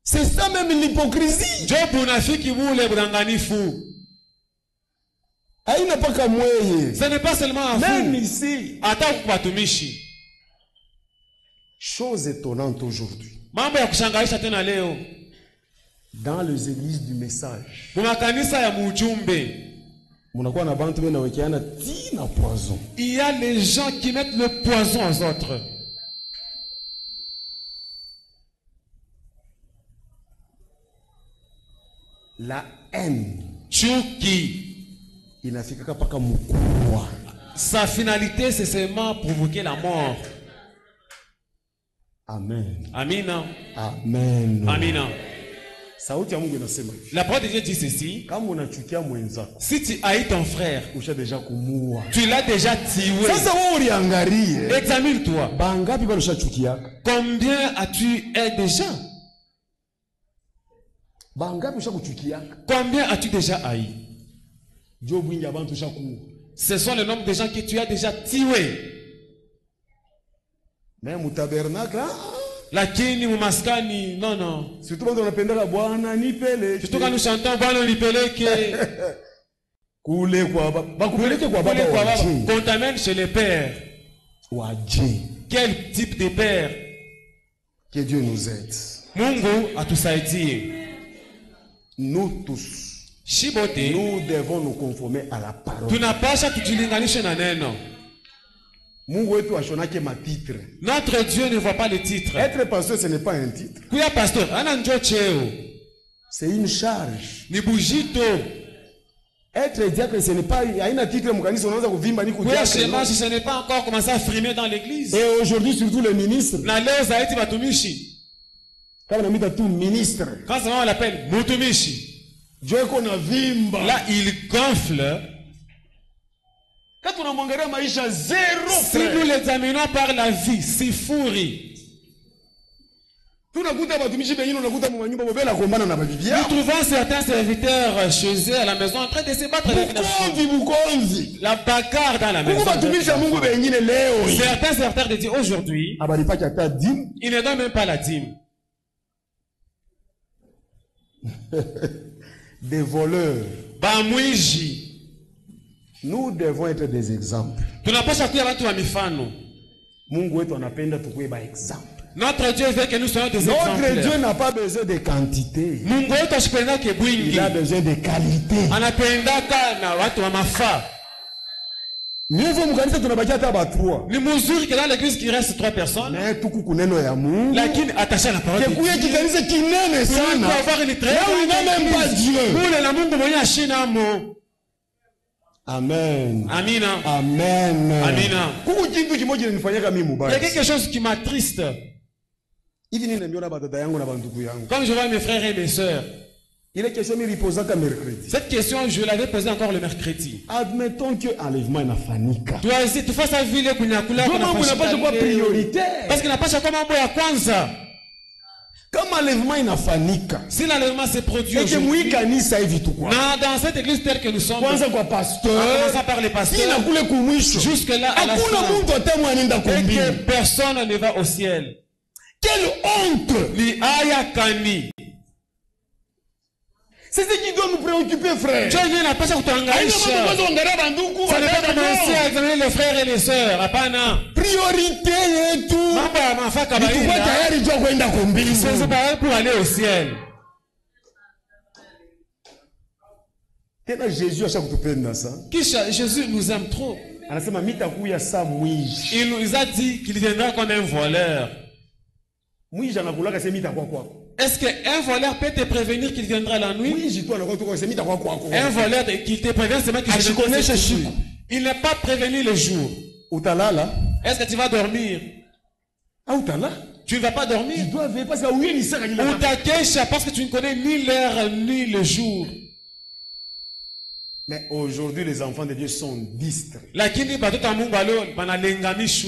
[SPEAKER 3] C'est ça même l'hypocrisie.
[SPEAKER 4] Job unafiki bule budanganifu.
[SPEAKER 3] Haina paka mweye.
[SPEAKER 4] Ce n'est pas seulement un
[SPEAKER 3] Même
[SPEAKER 4] fou.
[SPEAKER 3] ici.
[SPEAKER 4] Hata watumishi.
[SPEAKER 3] Chose étonnante aujourd'hui.
[SPEAKER 4] Mambo ya kushangaisha tena leo.
[SPEAKER 3] Dans les églises du message.
[SPEAKER 4] Mumakanisa ya mujumbe.
[SPEAKER 3] Munakuwa na bantu bena wekiana ti na poison.
[SPEAKER 4] Il y a les gens qui mettent le poison aux autres.
[SPEAKER 3] La haine.
[SPEAKER 4] Chuki.
[SPEAKER 3] Inafikaka paka mukubwa.
[SPEAKER 4] Sa finalité, c'est seulement provoquer la mort.
[SPEAKER 3] Amen.
[SPEAKER 4] Amina.
[SPEAKER 3] Amen.
[SPEAKER 4] Amina.
[SPEAKER 3] Sauti ya Mungu inasema hivi.
[SPEAKER 4] La parole de Dieu dit ceci.
[SPEAKER 3] Kama unachukia mwenzako,
[SPEAKER 4] Si tu haïs ton frère,
[SPEAKER 3] usha deja kumuua.
[SPEAKER 4] tu l'as déjà tué.
[SPEAKER 3] Sasa wewe uliangalie.
[SPEAKER 4] Examine-toi.
[SPEAKER 3] Bangapi bado ushachukiaka?
[SPEAKER 4] Combien as-tu aidé déjà?
[SPEAKER 3] Bangapi ushakuchukiaka?
[SPEAKER 4] Combien as-tu déjà haï?
[SPEAKER 3] Jo bwingi abantu ushakuua.
[SPEAKER 4] Ce sont le nombre de gens que tu as déjà tués.
[SPEAKER 3] Mais mutabernacle,
[SPEAKER 4] Lakini mumaskani, non, non.
[SPEAKER 3] surtout bantu wanapendaka Bwana nipeleke.
[SPEAKER 4] Surtout quand nous chantons, Bwana nipeleke.
[SPEAKER 3] Kule kwa baba. Bakupeleke kwa
[SPEAKER 4] Kule
[SPEAKER 3] baba
[SPEAKER 4] kwa baba.
[SPEAKER 3] waje.
[SPEAKER 4] Qu'on t'amène chez les pères.
[SPEAKER 3] Waje.
[SPEAKER 4] Quel type de père?
[SPEAKER 3] Que Dieu nous aide.
[SPEAKER 4] Mungu atusaidie.
[SPEAKER 3] Nous tous,
[SPEAKER 4] Shibote,
[SPEAKER 3] nous devons nous conformer à la parole.
[SPEAKER 4] tunapasha tujilinganishe na neno.
[SPEAKER 3] Mungu wetu ashonake matitre.
[SPEAKER 4] Notre Dieu ne voit pas le titre.
[SPEAKER 3] Être pasteur, ce n'est pas un titre.
[SPEAKER 4] Kuya pasteur, ana njo cheo.
[SPEAKER 3] C'est une charge.
[SPEAKER 4] Ni bujito.
[SPEAKER 3] Être diacre, ce n'est pas un titre. Mukanisa unaanza kuvimba ni
[SPEAKER 4] Kuya
[SPEAKER 3] kudiacre.
[SPEAKER 4] shemashi, ce n'est pas encore commencé à frimer dans l'église.
[SPEAKER 3] Et aujourd'hui, surtout les ministres.
[SPEAKER 4] Na leo zaidi batumishi.
[SPEAKER 3] Kama namita tu ministre.
[SPEAKER 4] Quand on l'appelle mutumishi.
[SPEAKER 3] Dieu qu'on a vimba.
[SPEAKER 4] Là, il gonfle.
[SPEAKER 3] Quand on a mangé maisha zéro.
[SPEAKER 4] Si nous l'examinons par la vie, c'est fourri.
[SPEAKER 3] Nous
[SPEAKER 4] trouvons certains serviteurs chez eux à la maison en train de se battre avec la bagarre dans la maison. Certains serviteurs de Dieu aujourd'hui, ils ne donnent même pas la dîme.
[SPEAKER 3] Des voleurs.
[SPEAKER 4] Bamwiji.
[SPEAKER 3] Nous devons être des exemples. Mungu wetu anapenda tukue ba exemple.
[SPEAKER 4] Notre Dieu veut que nous soyons des exemples.
[SPEAKER 3] Notre Dieu n'a pas besoin de quantité. Il a besoin de qualité. Mieux vaut mkanisa tunabakia hata ba 3.
[SPEAKER 4] Ni mzuri que dans l'église qui reste 3 personnes.
[SPEAKER 3] Mais tuku kuneno ya Mungu.
[SPEAKER 4] Lakini attaché à la parole.
[SPEAKER 3] Kekuye kikanisa kinene sana.
[SPEAKER 4] Pour avoir une très
[SPEAKER 3] là où il n'a même pas Dieu.
[SPEAKER 4] Pour la Mungu mwenye ashina mo.
[SPEAKER 3] Amen.
[SPEAKER 4] Amina.
[SPEAKER 3] Amen.
[SPEAKER 4] Amina.
[SPEAKER 3] Kuku kintu kimoja kinanifanyaka mimi mubaya.
[SPEAKER 4] Il y a quelque chose qui m'attriste.
[SPEAKER 3] Hivi nini nimeona badada yangu na bandugu yangu.
[SPEAKER 4] Comme je vois mes frères et mes sœurs.
[SPEAKER 3] Il est question de reposer qu'à mercredi.
[SPEAKER 4] Cette question, je l'avais posée encore le mercredi.
[SPEAKER 3] Admettons que enlèvement inafanyika.
[SPEAKER 4] Tu fasses à vile kunyakula
[SPEAKER 3] kuna pas priorité.
[SPEAKER 4] Parce qu'il n'a pas chacun mambo ya kwanza.
[SPEAKER 3] Comme enlèvement inafanyika.
[SPEAKER 4] Si l'enlèvement s'est produit
[SPEAKER 3] aujourd'hui.
[SPEAKER 4] Dans cette église telle que nous sommes.
[SPEAKER 3] Kwanza kwa pasteur.
[SPEAKER 4] Commençant par les pasteurs. Jusque là à la fin. Et que personne ne va au ciel.
[SPEAKER 3] Quelle honte!
[SPEAKER 4] Ni ayakani.
[SPEAKER 3] C'est ce qui doit nous préoccuper, frère.
[SPEAKER 4] Dieu n'a pas ça pour t'engager. Ça n'est pas commencer à examiner les frères et les sœurs. Apana.
[SPEAKER 3] Priorité et tout.
[SPEAKER 4] C'est pas pour aller au ciel.
[SPEAKER 3] Jésus
[SPEAKER 4] Jésus nous aime trop. Il nous a dit qu'il viendra comme un voleur. Est-ce qu'un voleur peut te prévenir qu'il viendra la nuit? Un voleur qui te prévient seulement qu'il viendra la nuit. Il n'est pas prévenu le jour. Est-ce que tu vas dormir? Tu ne vas pas dormir? Ou t'accroches parce que tu ne connais ni l'heure ni le jour.
[SPEAKER 3] Mais aujourd'hui, les enfants de Dieu sont distraits.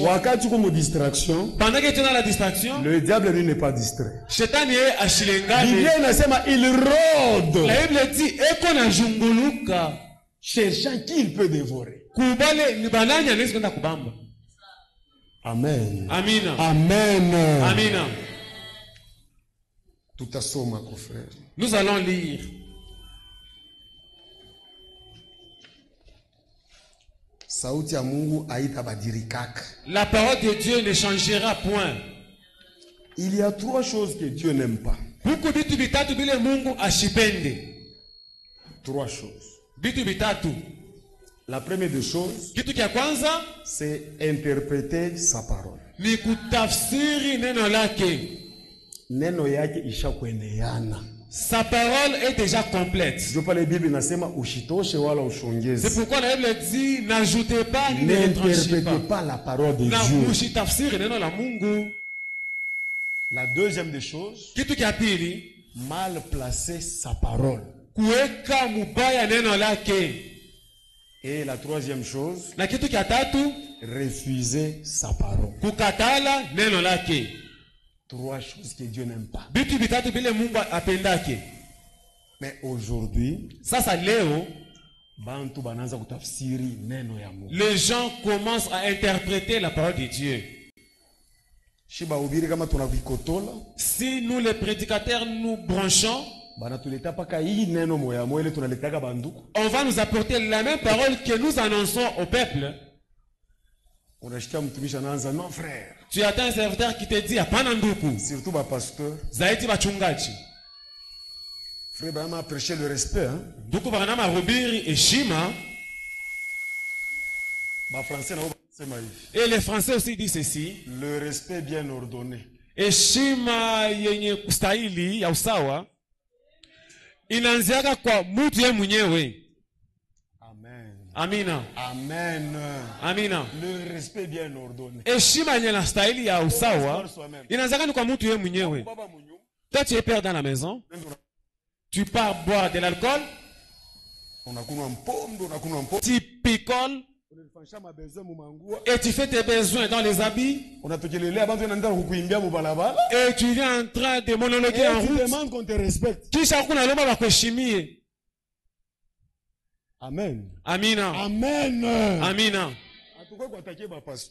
[SPEAKER 4] Wakati
[SPEAKER 3] comme distraction,
[SPEAKER 4] pendant que tu es dans la distraction,
[SPEAKER 3] le diable lui n'est pas distrait.
[SPEAKER 4] Il
[SPEAKER 3] rôde.
[SPEAKER 4] La Bible dit,
[SPEAKER 3] cherchant qui il peut dévorer. Amen.
[SPEAKER 4] Amina.
[SPEAKER 3] Amen.
[SPEAKER 4] Amina.
[SPEAKER 3] Tout à son ma frère.
[SPEAKER 4] Nous allons lire. La parole de Dieu ne changera point.
[SPEAKER 3] Il y a 3 choses que Dieu n'aime pas. 3 choses. La première des choses, c'est interpréter sa parole. Neno yake ishakwendeana.
[SPEAKER 4] Sa parole est déjà complète. C'est pourquoi la Bible dit n'ajoutez pas,
[SPEAKER 3] n'interprétez pas la parole de Dieu. La deuxième des choses, mal placer sa parole. Et la troisième chose, refuser sa parole. 3 choses que Dieu n'aime pas. Mais aujourd'hui,
[SPEAKER 4] les gens commencent à interpréter la parole de Dieu. Si nous les prédicateurs nous branchons, on va nous apporter la même parole que nous annonçons au peuple.
[SPEAKER 3] Non frère.
[SPEAKER 4] Tu attends un serviteur qui te dit hapana nduku.
[SPEAKER 3] Surtout ba pasteur.
[SPEAKER 4] Zaidi bachungaji.
[SPEAKER 3] Frère Bama a prêché le respect hein.
[SPEAKER 4] Nduku bana mahubiri heshima.
[SPEAKER 3] Ba français na sema hivi.
[SPEAKER 4] Et les Français aussi disent ceci.
[SPEAKER 3] Le respect bien ordonné.
[SPEAKER 4] Heshima yenye kustahili ya usawa inaanziaka kwa mtu yeye mwenyewe.
[SPEAKER 3] Amen.
[SPEAKER 4] Amina.
[SPEAKER 3] Amen.
[SPEAKER 4] Amina.
[SPEAKER 3] Le respect bien ordonné.
[SPEAKER 4] Heshima yenye na stahili ya usawa inaanzaka ni kwa mtu yeye mwenyewe. Toi tu es père dans la maison. Tu pars boire de l'alcool. Tu picoles. Et tu fais tes besoins dans les habits. Et tu viens en train de monologuer en route.
[SPEAKER 3] Tu demandes qu'on te respecte. Amen.
[SPEAKER 4] Amina.
[SPEAKER 3] Amen.
[SPEAKER 4] Amina.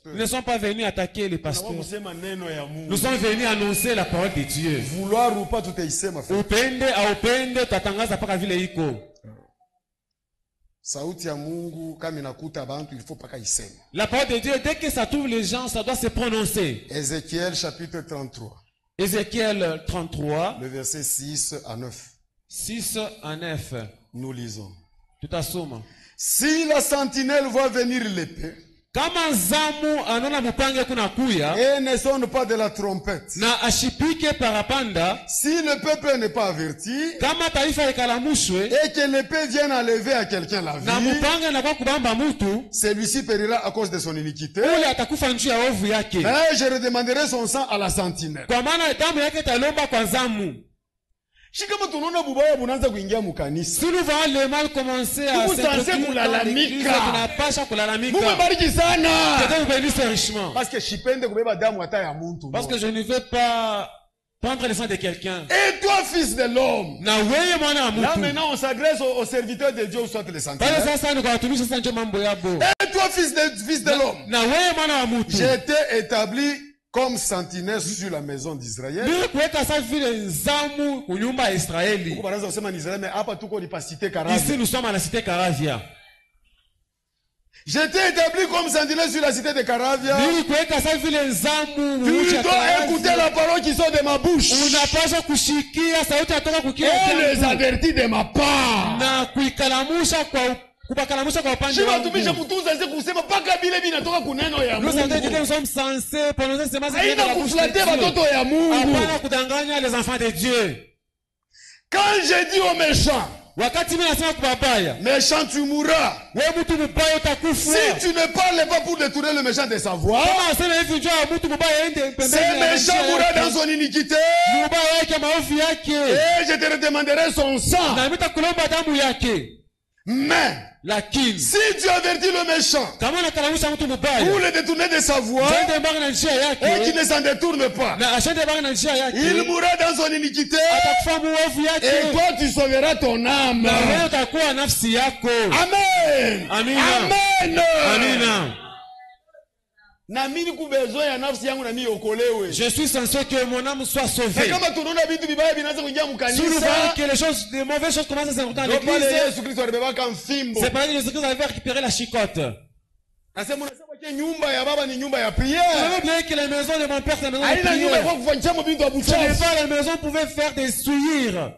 [SPEAKER 4] Nous ne sommes pas venus attaquer les pasteurs. Nous sommes venus annoncer la parole de Dieu.
[SPEAKER 3] Vouloir ou pas, tout est ici, ma frère.
[SPEAKER 4] Upende a upende tatangaza paka vile iko.
[SPEAKER 3] Sauti ya Mungu kama inakuta abantu il faut paka iseme.
[SPEAKER 4] La parole de Dieu, dès que ça trouve les gens, ça doit se prononcer.
[SPEAKER 3] Ézéchiel chapitre 33.
[SPEAKER 4] Ézéchiel 33.
[SPEAKER 3] Le verset 6 à 9.
[SPEAKER 4] 6 à 9.
[SPEAKER 3] Nous lisons.
[SPEAKER 4] Tout à somme.
[SPEAKER 3] Si la sentinelle voit venir l'épée,
[SPEAKER 4] kama zamu anona mupange kuna kuya,
[SPEAKER 3] et ne sonne pas de la trompette,
[SPEAKER 4] na ashipike parapanda,
[SPEAKER 3] si le peuple n'est pas averti,
[SPEAKER 4] kama taifa ikalamushwe,
[SPEAKER 3] et que l'épée vienne enlever à quelqu'un la vie,
[SPEAKER 4] na mupange na kwa kubamba mutu,
[SPEAKER 3] celui-ci périra à cause de son iniquité,
[SPEAKER 4] ule atakufa njuu ya ovu yake.
[SPEAKER 3] Mais je redemanderai son sang à la sentinelle.
[SPEAKER 4] Kwa maana damu yake talomba kwa zamu.
[SPEAKER 3] Si nous voyons
[SPEAKER 4] le mal commencer à s'introduire dans l'église, tunapasha kulalamika. Parce que je ne veux pas prendre le sang de quelqu'un.
[SPEAKER 3] Et toi, fils de l'homme.
[SPEAKER 4] Là
[SPEAKER 3] maintenant, on s'adresse aux serviteurs de Dieu, soit les sentinelles. Et toi, fils de l'homme. J'étais établi comme sentinelle sur la maison d'Israël.
[SPEAKER 4] Ici nous sommes à la cité Caravia.
[SPEAKER 3] J'étais établi comme sentinelle sur la cité de Caravia. Tu dois écouter la parole qui sort de ma bouche. Et les avertis de ma part.
[SPEAKER 4] Nous sommes censés prononcer ces mots les enfants de Dieu.
[SPEAKER 3] Quand j'ai dit aux méchants, méchant tu mourras. Si tu ne parles pas pour détourner le méchant de sa voix, ce méchant mourra dans son iniquité. Et je te redemanderai son sang. Mais si tu avertis le méchant pour le détourner de sa voix et qu'il ne s'en détourne pas, il mourra dans son iniquité et toi tu sauveras ton âme. Amen. Amen. Amen.
[SPEAKER 4] Je suis censé que mon âme soit sauvée. Si nous voyons que les mauvaises choses commencent à s'introduire dans l'église, c'est parce que Jésus-Christ avait récupéré la chicotte. Vous avez oublié que la maison de mon père, c'est la maison de prière. Ce n'est pas la maison qui pouvait faire des souillures.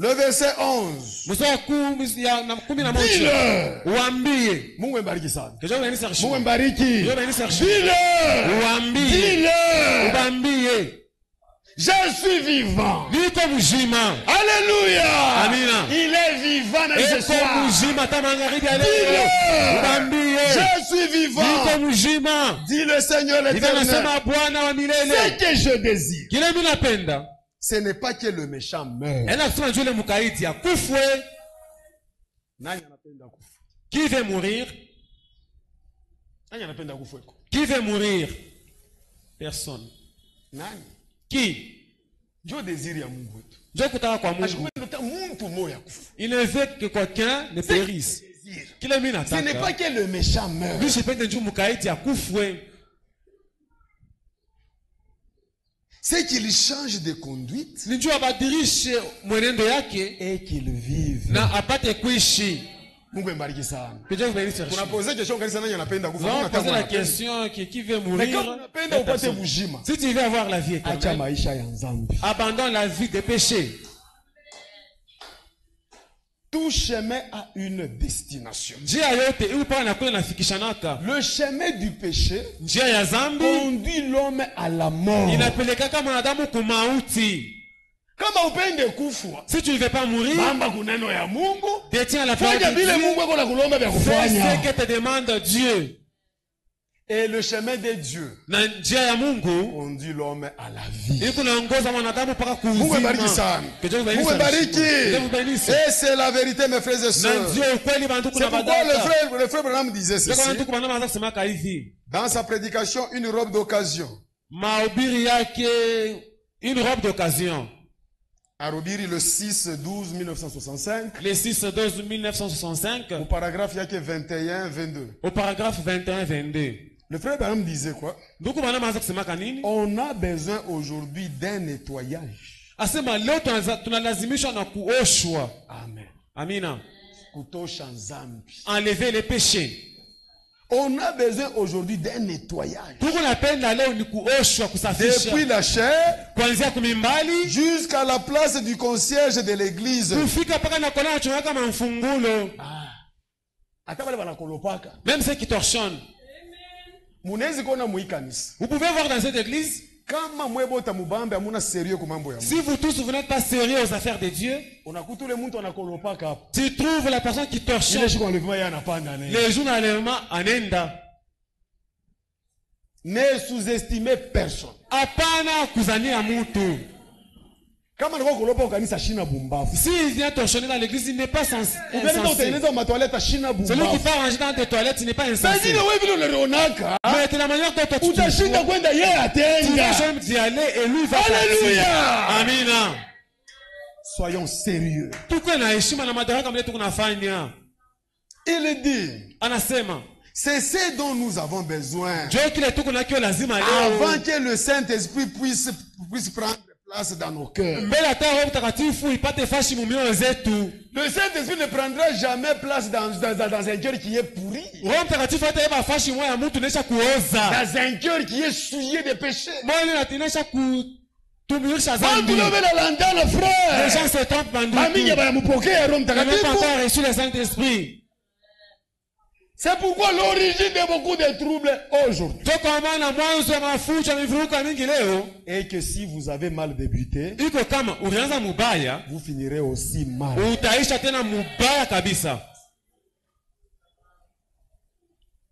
[SPEAKER 3] Le verset 11. Je suis vivant. Alléluia. Il est vivant ce soir. Je suis vivant. Dit le Seigneur l'Éternel. Ce que je désire, ce n'est pas que le méchant meure.
[SPEAKER 4] Qui veut mourir? Qui veut mourir? Personne. Qui? Il ne veut que quelqu'un ne périsse.
[SPEAKER 3] Ce n'est pas que le méchant meurt. C'est qu'il change de conduite et qu'il vive. Mungu mbariki sana.
[SPEAKER 4] Que Dieu vous bénisse.
[SPEAKER 3] Kuna poser question kanisa nani anapenda kufa?
[SPEAKER 4] On poser la question qui veut mourir.
[SPEAKER 3] Mais quand unapenda upate bujima.
[SPEAKER 4] Si tu veux avoir la vie éternelle,
[SPEAKER 3] acha maisha ya nzambi.
[SPEAKER 4] Abandonne la vie des péchés.
[SPEAKER 3] Tout chemin a une destination.
[SPEAKER 4] Le
[SPEAKER 3] chemin du péché conduit l'homme à la mort. Kama upende kufa,
[SPEAKER 4] si tu ne veux pas mourir,
[SPEAKER 3] mamba kuneno ya Mungu,
[SPEAKER 4] détiens la parole de Dieu. Fais ce que te demande Dieu.
[SPEAKER 3] Et le chemin de Dieu conduit l'homme à la vie. Mungu bariki sana. Mungu bariki. Et c'est la vérité, mes frères et sœurs. C'est pourquoi le frère Branham disait ceci. Dans sa prédication, une robe d'occasion.
[SPEAKER 4] Une robe d'occasion.
[SPEAKER 3] Arobiri le 6-12-1965.
[SPEAKER 4] Le 6-12-1965.
[SPEAKER 3] Au paragraphe, il y a que 21-22.
[SPEAKER 4] Au paragraphe 21-22.
[SPEAKER 3] Le frère Branham disait quoi? On a besoin aujourd'hui d'un nettoyage.
[SPEAKER 4] Amen. Amina. Enlever les péchés.
[SPEAKER 3] On a besoin aujourd'hui d'un nettoyage.
[SPEAKER 4] Depuis
[SPEAKER 3] la chair jusqu'à la place du concierge de l'église.
[SPEAKER 4] Même ceux qui torchonnent. Vous pouvez voir dans cette église, si vous tous vous n'êtes pas sérieux aux affaires de Dieu, tu trouves la personne qui torchonne les jours d'enlèvement en Inde.
[SPEAKER 3] Ne sous-estimez personne.
[SPEAKER 4] S'il vient torchonner dans l'église, il n'est pas insensé. Celui qui part ranger dans tes toilettes, il n'est pas insensé. Mais de la manière dont tu vas d'y aller et lui va partir. Amina.
[SPEAKER 3] Soyons sérieux.
[SPEAKER 4] Il dit,
[SPEAKER 3] c'est ce dont nous avons besoin avant que le Saint-Esprit puisse prendre place dans nos cœurs.
[SPEAKER 4] Le
[SPEAKER 3] Saint-Esprit ne prendra jamais place dans un cœur qui est pourri. Dans un cœur qui est souillé de péché.
[SPEAKER 4] Les gens se trompent. Ils n'ont pas reçu le Saint-Esprit.
[SPEAKER 3] C'est pourquoi l'origine de beaucoup de troubles aujourd'hui. Et que si vous avez mal débuté, vous finirez aussi mal.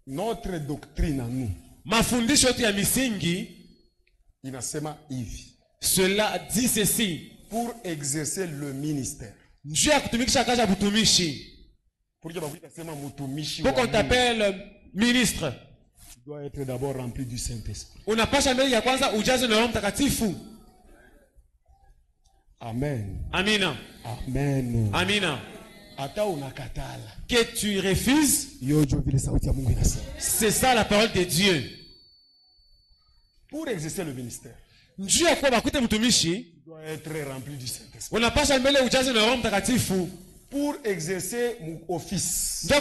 [SPEAKER 3] Notre doctrine à nous, inasema hivi.
[SPEAKER 4] Cela dit ceci.
[SPEAKER 3] Pour exercer le ministère. Pour
[SPEAKER 4] qu'on t'appelle ministre,
[SPEAKER 3] tu dois être d'abord rempli du Saint-Esprit. Amen.
[SPEAKER 4] Amina.
[SPEAKER 3] Amen.
[SPEAKER 4] Amina. Que tu refuses, c'est ça la parole de Dieu.
[SPEAKER 3] Pour exercer le ministère,
[SPEAKER 4] tu dois être
[SPEAKER 3] rempli du Saint-Esprit. Pour exercer mon office, tu dois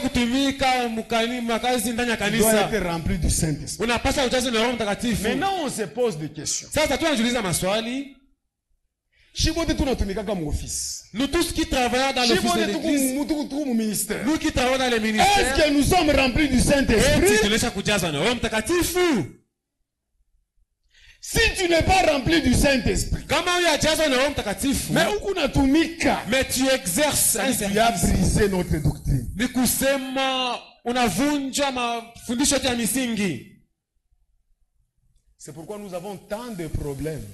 [SPEAKER 3] être rempli du Saint-Esprit. Maintenant, on se pose des questions.
[SPEAKER 4] Nous tous qui travaillons dans l'office de l'église, nous qui travaillons dans les ministères,
[SPEAKER 3] est-ce que nous sommes remplis du Saint-Esprit? Si tu n'es pas rempli du Saint-Esprit,
[SPEAKER 4] mais tu exerces un service,
[SPEAKER 3] tu as brisé notre doctrine. C'est pourquoi nous avons tant de problèmes.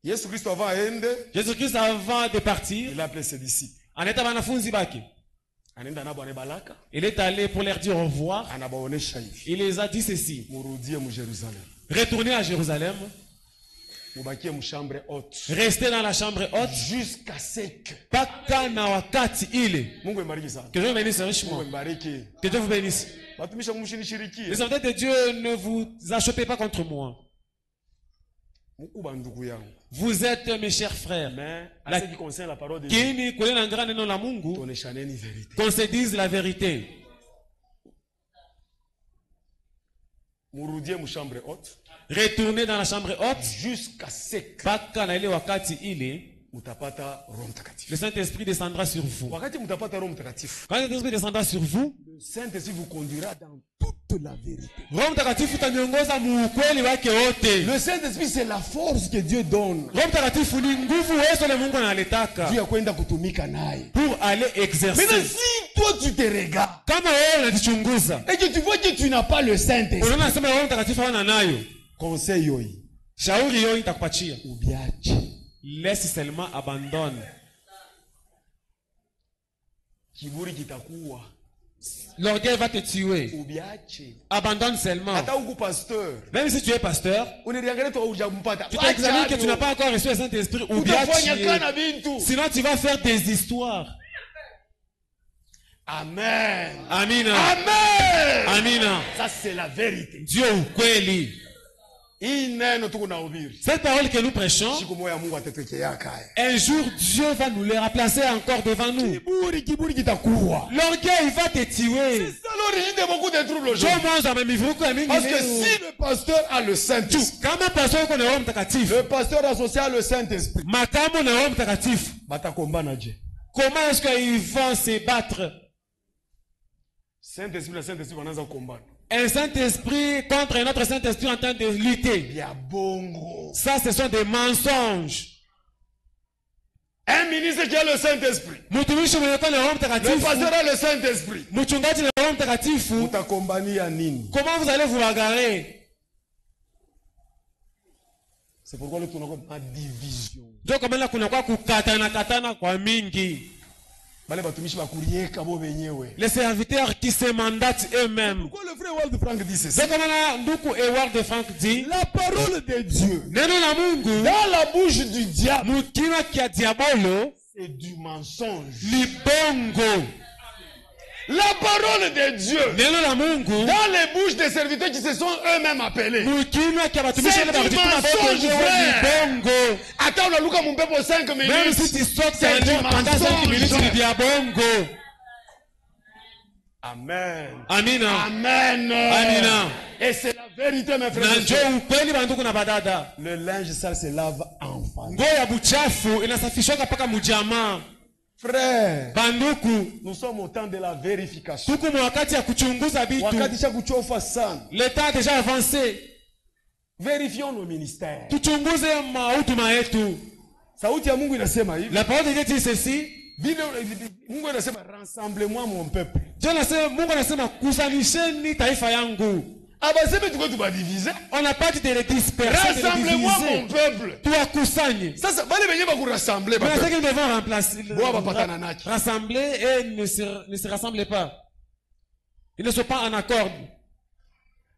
[SPEAKER 3] Jésus-Christ
[SPEAKER 4] avant de partir,
[SPEAKER 3] il a appelé ses disciples.
[SPEAKER 4] Il est allé pour leur dire au revoir. Il les a dit ceci. Retournez à Jérusalem. Restez dans la chambre haute.
[SPEAKER 3] Jusqu'à ce que.
[SPEAKER 4] Que Dieu bénisse richement. Que Dieu vous bénisse. Les serviteurs de Dieu, ne vous achoppez pas contre moi. Vous êtes mes chers frères.
[SPEAKER 3] Mais à ce qui concerne la parole de Dieu,
[SPEAKER 4] qu'on se dise la vérité. Retournez dans la chambre haute
[SPEAKER 3] jusqu'à ce que
[SPEAKER 4] le Saint-Esprit descendra sur vous. Quand le Saint-Esprit descendra sur vous,
[SPEAKER 3] le Saint-Esprit vous conduira dans toute la vérité. Le Saint-Esprit, c'est la force que Dieu donne
[SPEAKER 4] pour aller exercer.
[SPEAKER 3] Mais si toi tu te regardes et que tu vois que tu n'as pas le Saint-Esprit, conseil yoyi,
[SPEAKER 4] laisse seulement, abandonne. L'orgueil va te tuer. Abandonne seulement. Même si tu es pasteur, tu t'examines que tu n'as pas encore reçu le Saint-Esprit. Sinon tu vas faire des histoires.
[SPEAKER 3] Amen.
[SPEAKER 4] Amina.
[SPEAKER 3] Amen.
[SPEAKER 4] Amina.
[SPEAKER 3] Ça c'est la vérité.
[SPEAKER 4] Dieu kweli. Cette parole que nous prêchons, un jour Dieu va nous les remplacer encore devant nous. L'orgueil va te tuer.
[SPEAKER 3] Parce que si le pasteur a le Saint-Esprit, le pasteur associé à le Saint-Esprit,
[SPEAKER 4] comment est-ce qu'ils vont se battre? Un Saint-Esprit contre un autre Saint-Esprit en train de lutter. Ça, ce sont des mensonges.
[SPEAKER 3] Un ministre qui a le Saint-Esprit, le pasteur a le Saint-Esprit,
[SPEAKER 4] comment vous allez vous bagarrer?
[SPEAKER 3] C'est pourquoi nous avons une division.
[SPEAKER 4] Les serviteurs qui se mandatent eux-mêmes.
[SPEAKER 3] Pourquoi le frère Wald Frank dit ceci?
[SPEAKER 4] La
[SPEAKER 3] parole de Dieu
[SPEAKER 4] dans
[SPEAKER 3] la bouche du diable,
[SPEAKER 4] c'est
[SPEAKER 3] du mensonge.
[SPEAKER 4] Libongo.
[SPEAKER 3] La parole de Dieu dans les bouches des serviteurs qui se sont eux-mêmes appelés, c'est du mensonge, frère. Attends, on a Lucas mon peuple 5 minutes.
[SPEAKER 4] Même si tu sautes c'est du mensonge.
[SPEAKER 3] Amen.
[SPEAKER 4] Amina.
[SPEAKER 3] Amen.
[SPEAKER 4] Amina.
[SPEAKER 3] Et c'est la vérité, mes frères. Le linge sale se lave en famille. Frère, nous sommes au temps de la vérification.
[SPEAKER 4] Le temps a déjà avancé.
[SPEAKER 3] Vérifions nos ministères.
[SPEAKER 4] La parole de Dieu dit ceci.
[SPEAKER 3] Rassemble-moi mon peuple.
[SPEAKER 4] On n'a pas dit de les disperser.
[SPEAKER 3] Rassemble-moi mon peuple. Ça, rassembler.
[SPEAKER 4] Mais c'est qu'ils devront remplacer. Rassembler et ne se rassemblent pas. Ils ne sont pas en accord.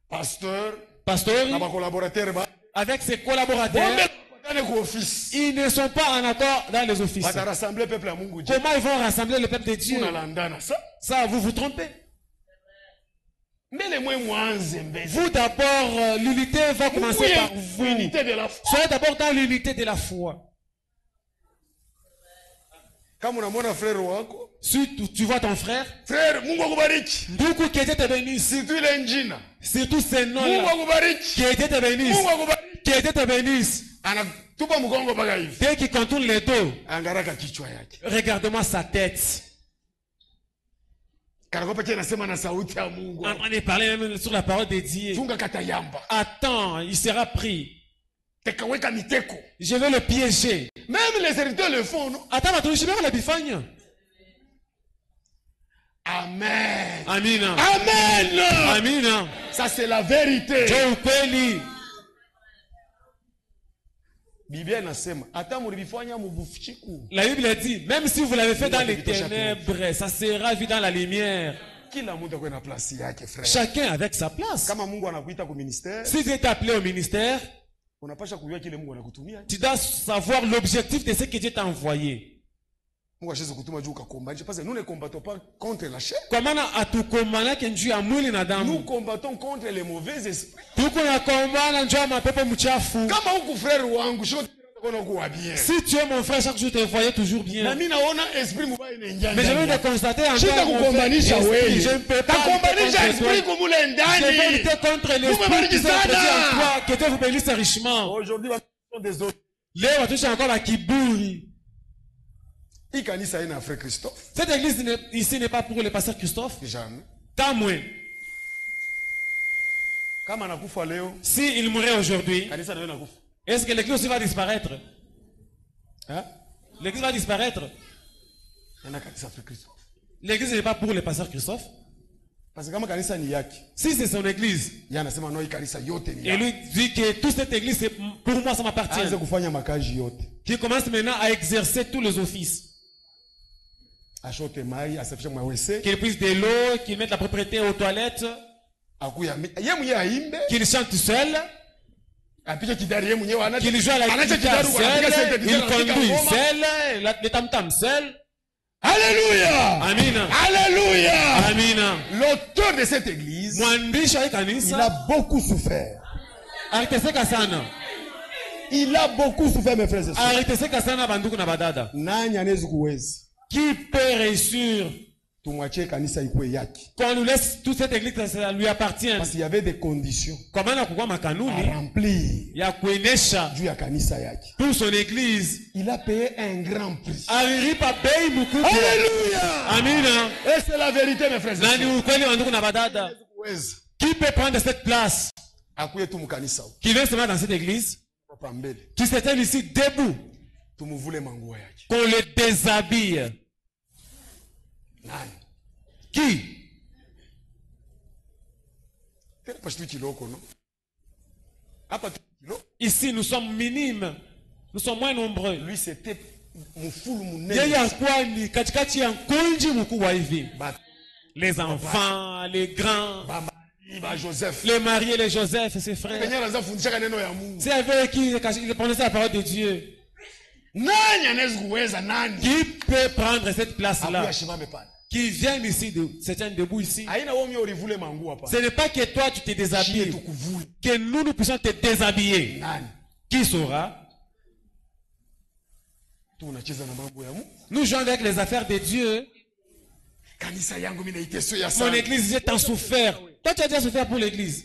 [SPEAKER 3] Pasteur,
[SPEAKER 4] avec ses collaborateurs, ils ne sont pas en accord dans les offices. Comment ils vont rassembler le peuple de Dieu? Ça, vous vous trompez. Vous d'abord, l'unité va commencer par vous. Soyez d'abord dans l'unité de la foi. Si tu vois ton frère, Ndoukou qui était te bénisse. Surtout ces noms-là. Qui était te bénisse. Qui était te bénisse. Dès qu'il contourne les dos, regarde-moi sa tête. En train de parler même sur la parole de Dieu. Attends, il sera pris. Je vais le piéger.
[SPEAKER 3] Même les serviteurs le font, non?
[SPEAKER 4] Attends, je vais la bifagne.
[SPEAKER 3] Amen.
[SPEAKER 4] Amina.
[SPEAKER 3] Amen.
[SPEAKER 4] Amina.
[SPEAKER 3] Ça c'est la vérité.
[SPEAKER 4] La Bible dit, même si vous l'avez fait dans les ténèbres, ça sera vu dans la lumière. Chacun avec sa place. Si Dieu t'a appelé au ministère, tu dois savoir l'objectif de ce que Dieu t'a envoyé.
[SPEAKER 3] Parce que nous ne combattons pas contre la chair. Nous combattons contre les mauvais esprits.
[SPEAKER 4] Si tu es mon frère, chaque jour je te voyais toujours bien. Mais je viens de constater en toi, je ne peux pas lutter contre l'esprit qui s'est introduit en toi, que Dieu vous bénisse richement.
[SPEAKER 3] Aujourd'hui, des autres.
[SPEAKER 4] Leo touche encore la kiburi. Cette église ici n'est pas pour le pasteur Christophe.
[SPEAKER 3] Jamais.
[SPEAKER 4] Tamoué. Si il mourait aujourd'hui, est-ce que l'église aussi va disparaître? Hein? L'église va disparaître. L'église n'est pas pour le pasteur Christophe. Si c'est son église, et lui dit que toute cette église, pour moi, ça m'appartient. Qui commence maintenant à exercer tous les offices. Qu'il puisse de l'eau, qu'il mette la propriété aux toilettes, qu'il chante seul, qu'il joue à la guitare seul, il conduit seul, le tam-tam seul.
[SPEAKER 3] Alléluia!
[SPEAKER 4] Amen.
[SPEAKER 3] Alléluia!
[SPEAKER 4] Amen.
[SPEAKER 3] L'auteur de cette église, il a beaucoup souffert. Il a beaucoup souffert, mes frères et sœurs.
[SPEAKER 4] Qui peut réussir qu'on nous laisse toute cette église, ça lui appartient.
[SPEAKER 3] Parce qu'il y avait des conditions
[SPEAKER 4] à
[SPEAKER 3] remplir
[SPEAKER 4] pour son église.
[SPEAKER 3] Il a payé un grand prix.
[SPEAKER 4] Alléluia! Amen.
[SPEAKER 3] Et c'est la vérité, mes frères et sœurs.
[SPEAKER 4] Qui peut prendre cette place? Qui vient se mettre dans cette église? Qui s'étend ici debout? Qu'on le déshabille. Qui? Ici, nous sommes minimes. Nous sommes moins nombreux.
[SPEAKER 3] Lui, c'était
[SPEAKER 4] les enfants, les grands, les mariés, les Joseph et ses frères. C'est avec qui il prononçait la parole de Dieu. Qui peut prendre cette place-là? Qui vient ici, se tient debout ici. Ce n'est pas que toi tu te déshabilles, que nous puissions te déshabiller. Qui saura? Nous jouons avec les affaires de Dieu. Mon église, j'ai tant souffert. Toi, tu as déjà souffert pour l'église.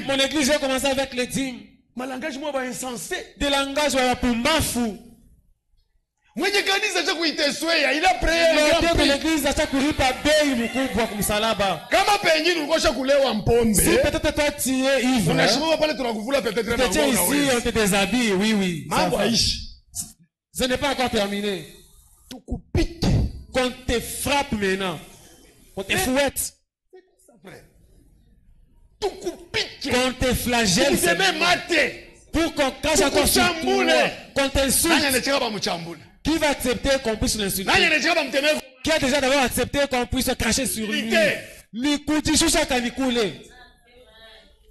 [SPEAKER 4] Mon église, j'ai commencé avec les dîmes. Des langages à la pumbafu.
[SPEAKER 3] Il a pris un grand prix.
[SPEAKER 4] L'église a couru par bei mkubwa kumsalaba. Si peut-être toi tu es ivre, tu es ici, on te déshabille, oui. Ce n'est pas encore terminé. Qu'on te frappe maintenant, qu'on te fouette, qu'on te flagelle, pour qu'on cache encore sur toi, qu'on t'insulte. Qui va accepter qu'on puisse l'insulter? Qui a déjà d'abord accepté qu'on puisse cracher sur lui?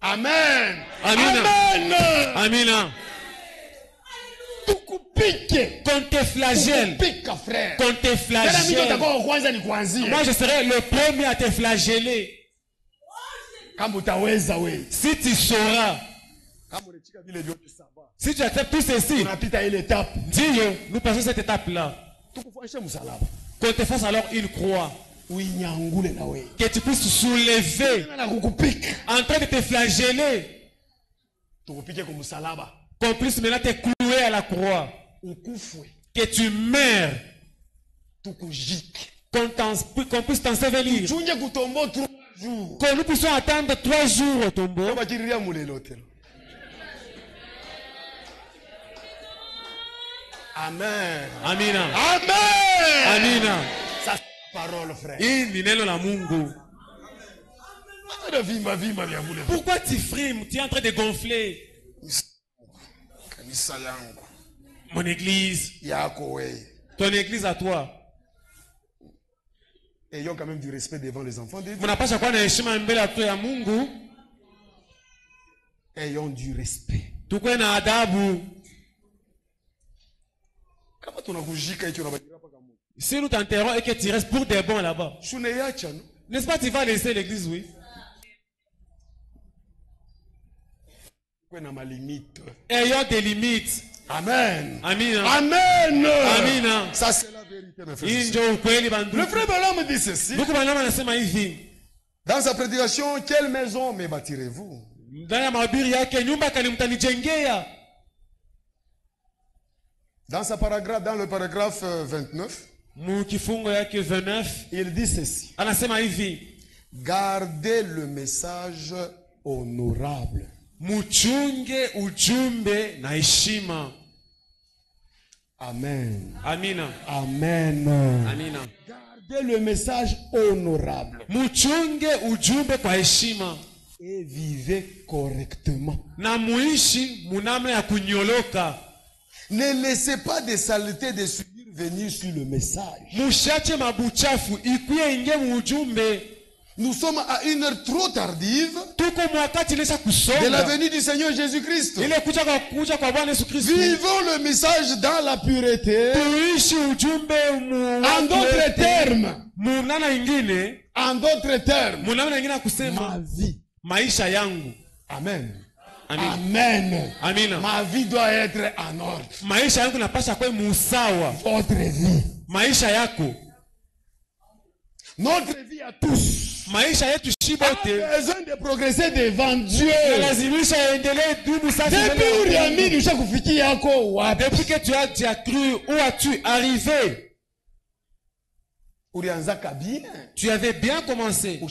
[SPEAKER 3] Amen.
[SPEAKER 4] Amen. Qu'on te flagelle. Qu'on te flagelle. Moi je serai le premier à te flageller. Si tu sauras. Si tu acceptes tout ceci, dis-le, nous passons cette étape-là. Qu'on te fasse alors une croix. Que tu puisses soulever en train de te flageller. Qu'on puisse maintenant te clouer à la croix. Que tu meurs. Qu'on puisse t'ensevelir. Que nous puissions attendre 3 jours au tombeau.
[SPEAKER 3] Amen.
[SPEAKER 4] Amina.
[SPEAKER 3] Amen.
[SPEAKER 4] Amina.
[SPEAKER 3] Ça c'est la parole, frère.
[SPEAKER 4] Pourquoi tu frimes? Tu es en train de gonfler. Mon église. Ton église à toi.
[SPEAKER 3] Ayons quand même du respect devant les enfants de Dieu.
[SPEAKER 4] Ayons du respect Tukwe na adabu.
[SPEAKER 3] Kama tunakujika hicho unabadilika paka Mungu.
[SPEAKER 4] Si nous t'enterrons et que tu restes pour des bons là-bas.
[SPEAKER 3] Shuneyacha no?
[SPEAKER 4] N'est-ce pas tu vas laisser l'église, oui?
[SPEAKER 3] Tukwe na malimite.
[SPEAKER 4] Ayons des limites.
[SPEAKER 3] Amen.
[SPEAKER 4] Amina.
[SPEAKER 3] Amen.
[SPEAKER 4] Amina.
[SPEAKER 3] Ça c'est la vérité, mes frères.
[SPEAKER 4] Le
[SPEAKER 3] frère Branham dit ceci. Dans sa prédication, quelle maison me bâtirez-vous? Dans le paragraphe 29, il dit ceci. Gardez le message honorable.
[SPEAKER 4] Muchunge ujumbe na heshima.
[SPEAKER 3] Amen.
[SPEAKER 4] Amina.
[SPEAKER 3] Amen.
[SPEAKER 4] Amina.
[SPEAKER 3] Gardez le message honorable.
[SPEAKER 4] Muchunge ujumbe kwa heshima.
[SPEAKER 3] Et vivez correctement.
[SPEAKER 4] Na muishi munamna ya kunyoloka.
[SPEAKER 3] Ne laissez pas des saletés de souillure venir sur le message.
[SPEAKER 4] Mushache mabuchafu ikuye inge mu ujumbe.
[SPEAKER 3] Nous sommes à une heure trop tardive de la venue du Seigneur Jésus-Christ. Vivons le message dans la pureté. En d'autres termes, ma vie. Amen. Amen.
[SPEAKER 4] Amina.
[SPEAKER 3] Ma vie doit être en ordre. Votre vie. Notre vie à tous. A besoin de progresser devant Dieu.
[SPEAKER 4] Depuis que tu as déjà cru, où as-tu arrivé? Tu avais bien commencé. Où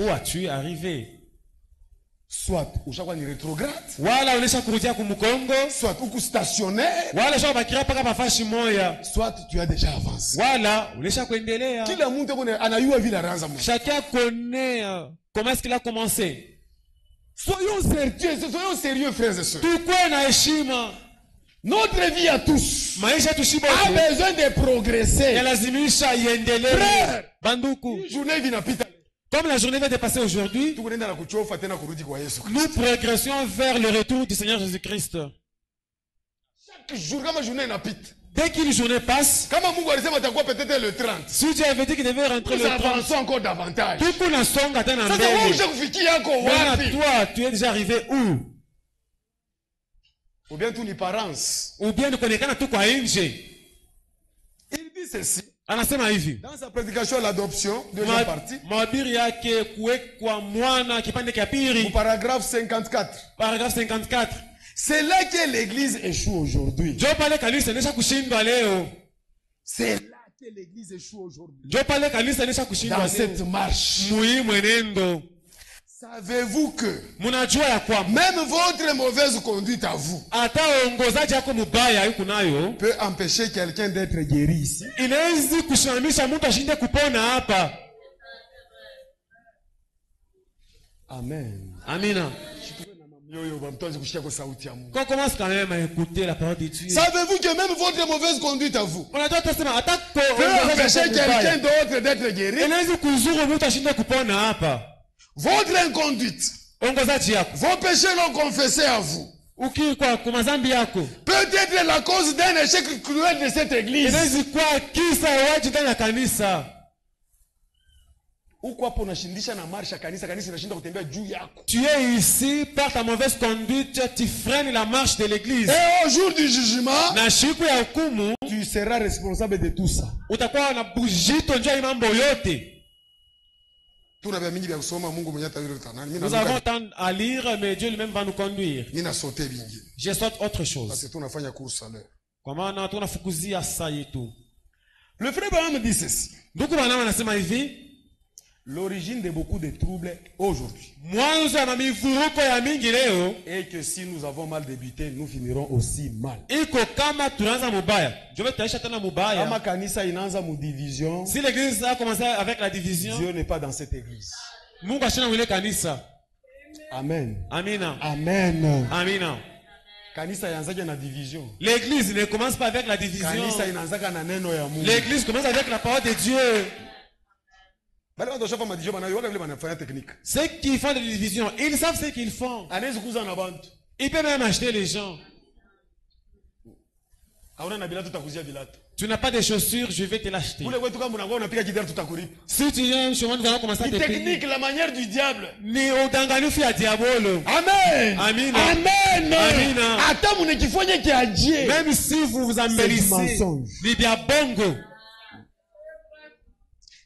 [SPEAKER 4] as-tu arrivé?
[SPEAKER 3] Soit ni rétrograde,
[SPEAKER 4] wala unesha kurudia kumukongo,
[SPEAKER 3] soit uku stationnaire,
[SPEAKER 4] wala shaka bakira paka pafashi moya,
[SPEAKER 3] soit tu as déjà avancé,
[SPEAKER 4] wala unesha kuendelea.
[SPEAKER 3] Kila mtu anayua vile anaanza mwanzo.
[SPEAKER 4] Chacun connaît comment est-ce qu'il a commencé.
[SPEAKER 3] Soyons sérieux frères et sœurs.
[SPEAKER 4] Tukwe na heshima.
[SPEAKER 3] Notre vie à tous
[SPEAKER 4] maisha tushibo
[SPEAKER 3] a besoin de progresser.
[SPEAKER 4] Yalazimisha iendelee.
[SPEAKER 3] Frère,
[SPEAKER 4] banduku,
[SPEAKER 3] journée vinapita.
[SPEAKER 4] Comme la journée va dépasser aujourd'hui, nous progressions vers le retour du Seigneur Jésus-Christ.
[SPEAKER 3] Chaque jour, comme journée
[SPEAKER 4] dès qu'une journée passe, si Dieu avait dit qu'il devait rentrer le 30,
[SPEAKER 3] encore davantage.
[SPEAKER 4] Toi, tu es déjà arrivé où?
[SPEAKER 3] Ou bien tout l'apparence.
[SPEAKER 4] Ou bien nous connaissons tout quoi. Il dit
[SPEAKER 3] ceci.
[SPEAKER 4] Dans
[SPEAKER 3] sa prédication à l'adoption, deuxième partie, au paragraphe 54.
[SPEAKER 4] Paragraphe 54.
[SPEAKER 3] C'est là que l'église échoue aujourd'hui. C'est là que l'église échoue aujourd'hui. Dans cette marche. Savez-vous que même votre mauvaise conduite à vous peut empêcher quelqu'un d'être guéri ici? Amen.
[SPEAKER 4] Amina. Qu'on commence quand même à écouter la parole de Dieu.
[SPEAKER 3] Savez-vous que même votre mauvaise conduite à vous peut empêcher quelqu'un d'autre d'être guéri? Votre inconduite, vos péchés non confessés à vous, peut-être la cause d'un échec cruel de cette église.
[SPEAKER 4] Tu es ici par ta mauvaise conduite, tu freines la marche de l'église.
[SPEAKER 3] Et au jour du jugement,
[SPEAKER 4] tu
[SPEAKER 3] seras responsable de tout ça.
[SPEAKER 4] Nous avons tant à lire, mais Dieu lui-même va nous conduire. Je saute autre chose.
[SPEAKER 3] Le frère Branham dit ceci. L'origine de beaucoup de troubles aujourd'hui et que si nous avons mal débuté, nous finirons aussi mal.
[SPEAKER 4] Si l'église a commencé avec la division,
[SPEAKER 3] Dieu n'est pas dans cette église. Amen.
[SPEAKER 4] Amina.
[SPEAKER 3] Amen.
[SPEAKER 4] Amina. L'église ne commence pas avec la division. L'église commence avec la parole de Dieu. Ceux qui font des divisions, ils savent ce qu'ils font. Il peut même acheter les gens. Tu n'as pas de chaussures, je vais te l'acheter. Si tu viens chez moi, nous allons commencer à te payer.
[SPEAKER 3] La manière du diable.
[SPEAKER 4] Ni udanganyifu ya diabolo.
[SPEAKER 3] Amen.
[SPEAKER 4] Amina.
[SPEAKER 3] Amen.
[SPEAKER 4] Amina.
[SPEAKER 3] Même
[SPEAKER 4] Même si vous vous embellissez, ni diabongo.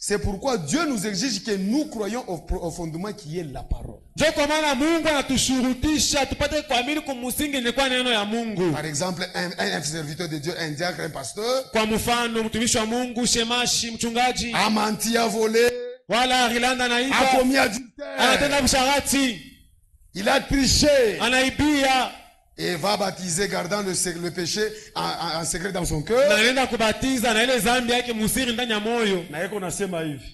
[SPEAKER 3] c'est pourquoi Dieu nous exige que nous croyons au fondement qui est la parole. Par exemple, un serviteur de Dieu, un diacre, un pasteur, a menti, a volé, a commis adultère, il a triché et va baptiser gardant le péché en secret dans son cœur.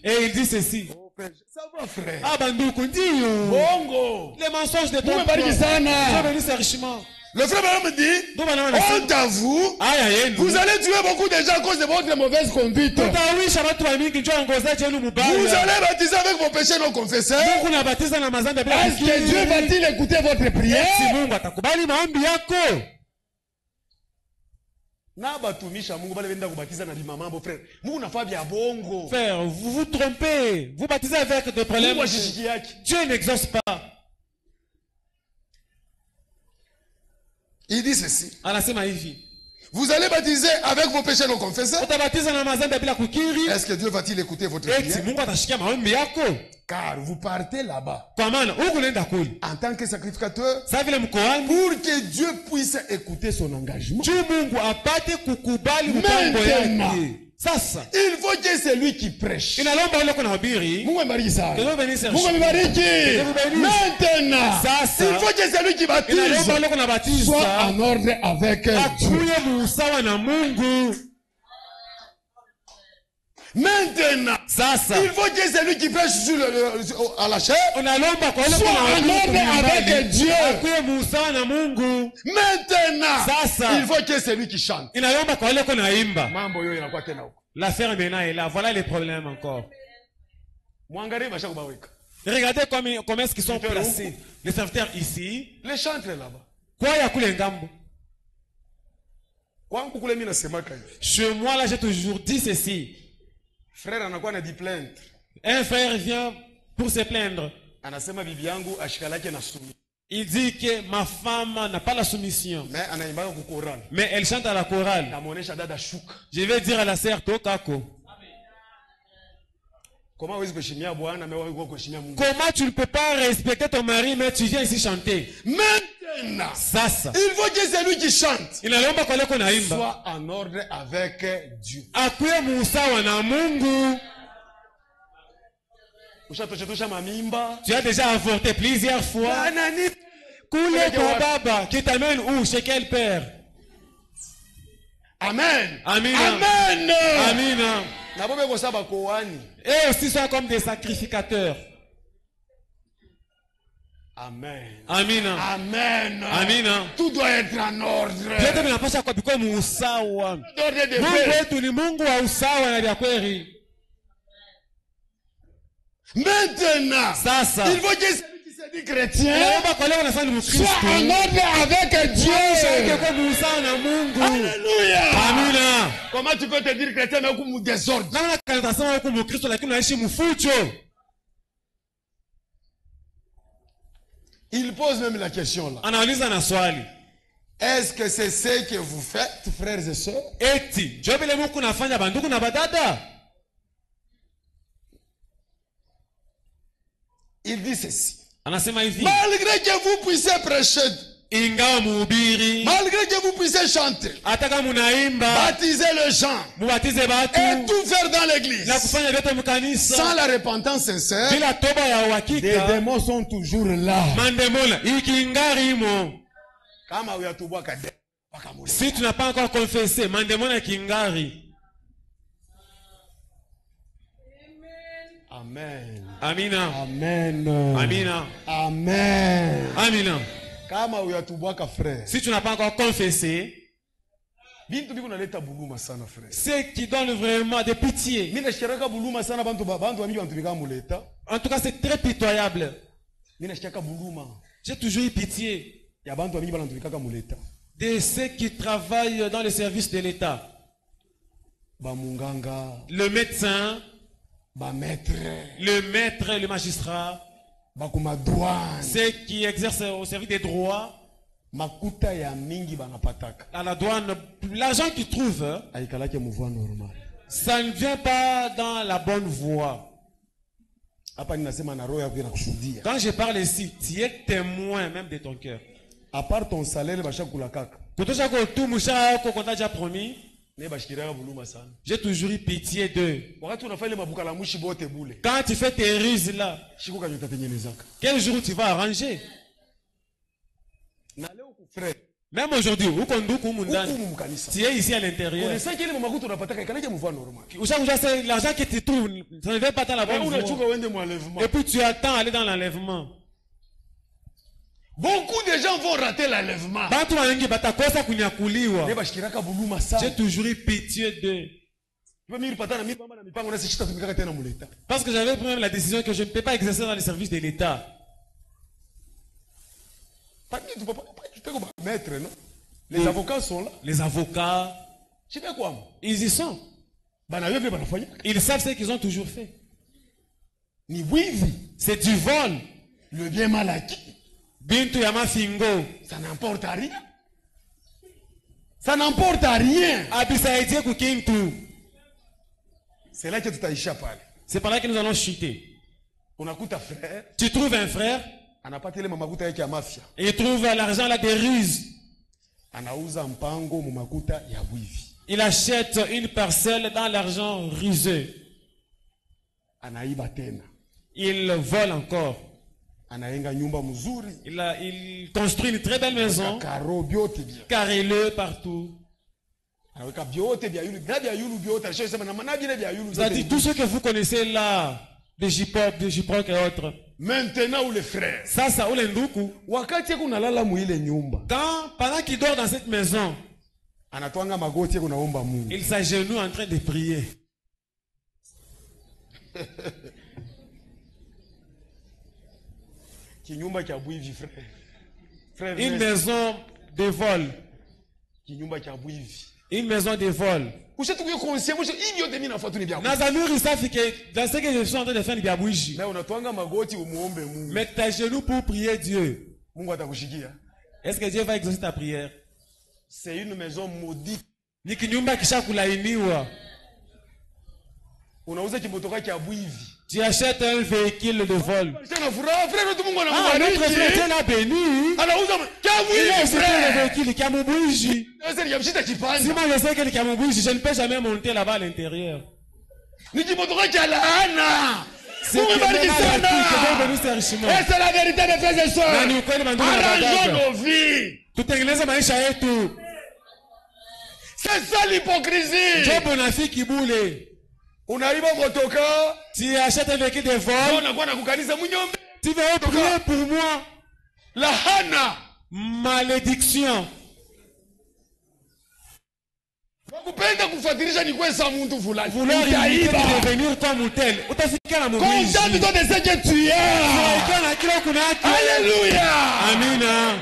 [SPEAKER 4] Et il dit ceci.
[SPEAKER 3] Ça va, frère.
[SPEAKER 4] Ah, banduku, ndio.
[SPEAKER 3] Bongo.
[SPEAKER 4] Les mensonges de ton
[SPEAKER 3] Dieu
[SPEAKER 4] bénisse richement.
[SPEAKER 3] Le frère me dit, honte à vous, vous allez tuer beaucoup de gens à cause de votre mauvaise conduite. Vous allez baptiser avec vos péchés non confessés. Est-ce que Dieu va-t-il écouter votre prière?
[SPEAKER 4] Frère, vous vous trompez. Vous baptisez avec des problèmes. Dieu n'exauce pas.
[SPEAKER 3] Il dit ceci.
[SPEAKER 4] Vous
[SPEAKER 3] allez baptiser avec vos péchés non confessés. Est-ce que Dieu va-t-il écouter votre prière? Car vous partez là-bas en tant que sacrificateur pour que Dieu puisse écouter son engagement. Maintenant, il faut que c'est lui qui prêche. Maintenant, il faut que c'est lui qui baptise. Soit en ordre avec Dieu. Maintenant, il faut que c'est lui qui prêche à la chair. Soit en ordre avec Dieu. Maintenant, il faut que c'est lui qui chante.
[SPEAKER 4] L'affaire maintenant est là. Voilà les problèmes encore. Regardez comment est-ce qu'ils sont placés. Les serviteurs ici.
[SPEAKER 3] Les chantres là-bas.
[SPEAKER 4] Quoi y a coulé ngambo? Chez moi là j'ai toujours dit ceci.
[SPEAKER 3] Frère anakuwa na plainte.
[SPEAKER 4] Un frère vient pour se plaindre.
[SPEAKER 3] Anasema bibi yangu ashikalake na sumi.
[SPEAKER 4] Il dit que ma femme n'a pas la soumission.
[SPEAKER 3] Mais anaimba ku chorale.
[SPEAKER 4] Mais elle chante à la chorale.
[SPEAKER 3] Namuonesha dada shuka.
[SPEAKER 4] Je vais dire à la sœur Tokako.
[SPEAKER 3] Comment
[SPEAKER 4] tu ne peux pas respecter ton mari mais tu viens ici chanter?
[SPEAKER 3] Maintenant,
[SPEAKER 4] sasa,
[SPEAKER 3] il faut que c'est lui qui chante.
[SPEAKER 4] Soit
[SPEAKER 3] en ordre avec Dieu.
[SPEAKER 4] Tu as déjà avorté plusieurs fois. Koulé ton baba qui t'amène où? Chez quel père?
[SPEAKER 3] Amen.
[SPEAKER 4] Amen.
[SPEAKER 3] Amen.
[SPEAKER 4] Amen. Et aussi sont comme des sacrificateurs.
[SPEAKER 3] Amen.
[SPEAKER 4] Amen.
[SPEAKER 3] Amen.
[SPEAKER 4] Amen.
[SPEAKER 3] Tout doit être en ordre. Maintenant,
[SPEAKER 4] sasa,
[SPEAKER 3] il faut que celui qui se dit chrétien soit en ordre avec Dieu. Alléluia.
[SPEAKER 4] Amen.
[SPEAKER 3] Comment tu peux te dire chrétien mais comme désordre? Il pose même la question là. Est-ce que c'est ce que vous faites, frères et sœurs? Il dit ceci. Malgré que vous puissiez prêcher, malgré que vous puissiez chanter, baptiser les gens et tout faire dans l'église, sans la repentance sincère, les démons sont toujours là.
[SPEAKER 4] Si tu n'as pas encore confessé, mandemona kingari.
[SPEAKER 3] Amen.
[SPEAKER 4] Amina.
[SPEAKER 3] Amen.
[SPEAKER 4] Amina.
[SPEAKER 3] Amen.
[SPEAKER 4] Amina.
[SPEAKER 3] Frère.
[SPEAKER 4] Si tu n'as pas encore confessé, c'est qui donne vraiment de pitié. En tout cas, c'est très pitoyable. J'ai toujours eu pitié. de ceux qui travaillent dans les services de l'État. Le médecin, le maître, le magistrat, ceux qui exercent au service des droits, à la douane, l'argent qu'ils trouvent, ça ne vient pas dans la bonne voie. Quand je parle ici, tu es témoin même de ton cœur.
[SPEAKER 3] À part ton salaire,
[SPEAKER 4] j'ai toujours eu pitié d'eux. Quand tu fais tes ruses là, quel jour tu vas arranger? Même aujourd'hui, tu es ici à l'intérieur. L'argent que tu trouves, ça ne va pas dans la bonne voie. Et puis tu attends aller dans l'enlèvement.
[SPEAKER 3] Beaucoup de gens vont rater l'enlèvement.
[SPEAKER 4] J'ai toujours eu pitié d'eux. Parce que j'avais pris la décision que je ne peux pas exercer dans les services de l'État.
[SPEAKER 3] Les avocats sont là.
[SPEAKER 4] Les avocats, ils y sont. Ils savent ce qu'ils ont toujours fait. C'est du vol.
[SPEAKER 3] Le bien mal acquis.
[SPEAKER 4] Bintu yama fingo.
[SPEAKER 3] Ça n'emporte rien. Ça n'emporte rien.
[SPEAKER 4] Abisaïdie kukintu.
[SPEAKER 3] C'est là que tu t'as échappé.
[SPEAKER 4] C'est par là que nous allons chuter.
[SPEAKER 3] On a coûté un frère.
[SPEAKER 4] Tu trouves un frère.
[SPEAKER 3] On n'a pas télé mamakuta avec la mafia.
[SPEAKER 4] Et il trouve l'argent là des ruses. Il achète une parcelle dans l'argent rusé. Il vole encore. Il construit une très belle maison. Carreleux partout. C'est-à-dire tout ce que vous connaissez là, de J-pop, de J-proc et autres.
[SPEAKER 3] Maintenant où les frères.
[SPEAKER 4] Ça, où les nduku. Quand, pendant qu'il dort dans cette maison, il s'agenouille en train de prier. Une maison de vol. Une maison de vol. Dans ce que je suis en train de faire, mais ta genou pour prier Dieu. Est-ce que Dieu va exaucer ta prière?
[SPEAKER 3] C'est une maison maudite.
[SPEAKER 4] Tu achètes un véhicule de vol.
[SPEAKER 3] Notre
[SPEAKER 4] frère Dieu l'a béni. Il a acheté le véhicule qui a mon bougie. Si moi je sais que le mon bougie, je ne peux jamais monter là-bas à l'intérieur.
[SPEAKER 3] C'est la vérité de frères et sœurs. Arrangeons nos vies. C'est ça l'hypocrisie. On arrive au motoka.
[SPEAKER 4] Tu achètes un véhicule de vol. Tu veux prier pour moi.
[SPEAKER 3] La hana.
[SPEAKER 4] Malédiction.
[SPEAKER 3] Vouloir
[SPEAKER 4] devenir comme tel.
[SPEAKER 3] Contente-toi de ce que tu es. Alléluia.
[SPEAKER 4] Amina.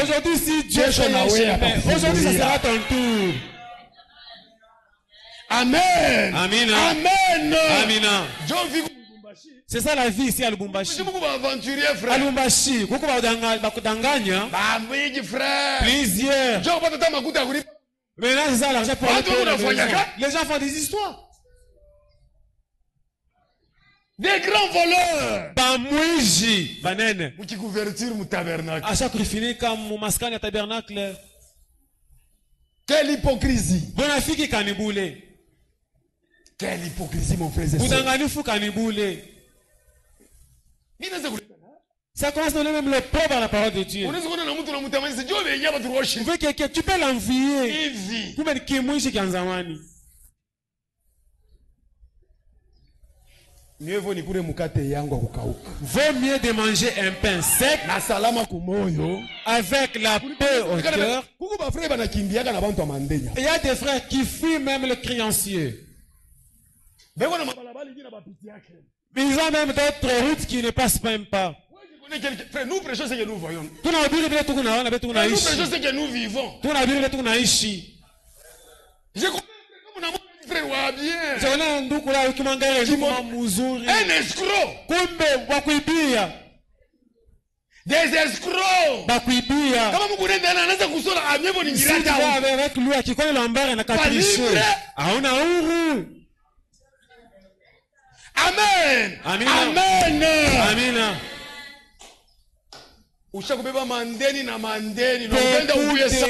[SPEAKER 4] Aujourd'hui, si Dieu fait un chemin, aujourd'hui, ce sera ton tour.
[SPEAKER 3] Amen.
[SPEAKER 4] Amina.
[SPEAKER 3] Amen.
[SPEAKER 4] Amina. C'est ça la vie ici à Lubumbashi. À Lubumbashi, plusieurs. Maintenant, c'est ça l'argent pour les gens font des histoires.
[SPEAKER 3] Des grands voleurs.
[SPEAKER 4] Bamouiji. Banene.
[SPEAKER 3] À
[SPEAKER 4] chaque fois, finit comme mon mascane à tabernacle.
[SPEAKER 3] Quelle hypocrisie.
[SPEAKER 4] Bonafiki kaniboulé.
[SPEAKER 3] Quelle hypocrisie, mon frère.
[SPEAKER 4] Boudanganifu kaniboulé. Ça commence à donner même le pauvre à la parole de Dieu. Tu peux l'envier.
[SPEAKER 3] Mieux vaut ni kule mukate yangu kukauka.
[SPEAKER 4] Vaut mieux de manger un pain sec
[SPEAKER 3] na salama kumoyo
[SPEAKER 4] avec la paix au cœur. Il y a des frères qui fuient même le créancier. Ils ont même d'autres routes qui ne passent même pas.
[SPEAKER 3] Frère, nous prêchons ce que nous voyons.
[SPEAKER 4] Nous
[SPEAKER 3] prêchons ce que nous vivons. J'ai compris frère wa bien. Un escroc. Des escrocs. Kama Mungu nenda anaanza kusola amyevo ni ngirata.
[SPEAKER 4] Avec lui akikola lambara na katriche. Hauna huru.
[SPEAKER 3] Amen.
[SPEAKER 4] Amina.
[SPEAKER 3] Amen.
[SPEAKER 4] Amina.
[SPEAKER 3] Ushakubeba mandeni na mandeni na upenda uye sa.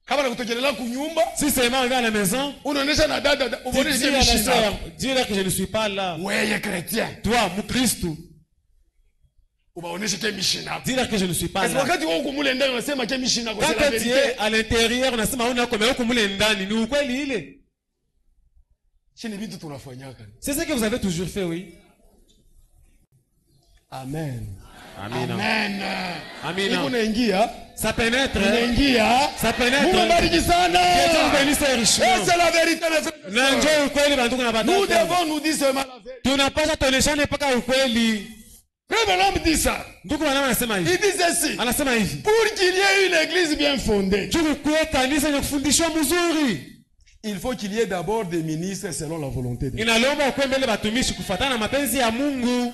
[SPEAKER 3] Kama nakutokelea kunyumba,
[SPEAKER 4] si seulement arrivé à la maison,
[SPEAKER 3] unaonesha na dada, unaonesha mishina.
[SPEAKER 4] Dis-leur que je ne suis pas là.
[SPEAKER 3] Wewe chrétien.
[SPEAKER 4] Toi, mu Kristo.
[SPEAKER 3] Ubaonesha ke mishina.
[SPEAKER 4] Dis-leur que je ne suis pas là.
[SPEAKER 3] Wakati wao kumule ndani unasema ke mishina kwa sababu
[SPEAKER 4] quand tu es à l'intérieur unasema una kama huko mule ndani, ni ukweli ile.
[SPEAKER 3] Chini vitu tunafanyaka.
[SPEAKER 4] C'est ce que vous avez toujours fait, oui.
[SPEAKER 3] Amen.
[SPEAKER 4] Amina.
[SPEAKER 3] Amen.
[SPEAKER 4] Amina.
[SPEAKER 3] Unaingia,
[SPEAKER 4] ça pénètre.
[SPEAKER 3] Unaingia,
[SPEAKER 4] ça pénètre.
[SPEAKER 3] Mungu bariki sana.
[SPEAKER 4] C'est
[SPEAKER 3] la vérité mes frères. Nous devons nous dire seulement la vérité.
[SPEAKER 4] Tunapaswa tuoneshane paka ukweli.
[SPEAKER 3] Frère l'homme dit ça.
[SPEAKER 4] Ndugu wanama anasema hivi.
[SPEAKER 3] Il dit ceci.
[SPEAKER 4] Anasema hivi.
[SPEAKER 3] Pour qu'il y ait une église bien fondée.
[SPEAKER 4] Tukuwe kanisa yenye kufundishwa mzuri.
[SPEAKER 3] Il faut qu'il y ait d'abord des ministres selon la volonté de Dieu.
[SPEAKER 4] Inalomba ukwe mbele batumishi kufuatana na mapenzi ya Mungu.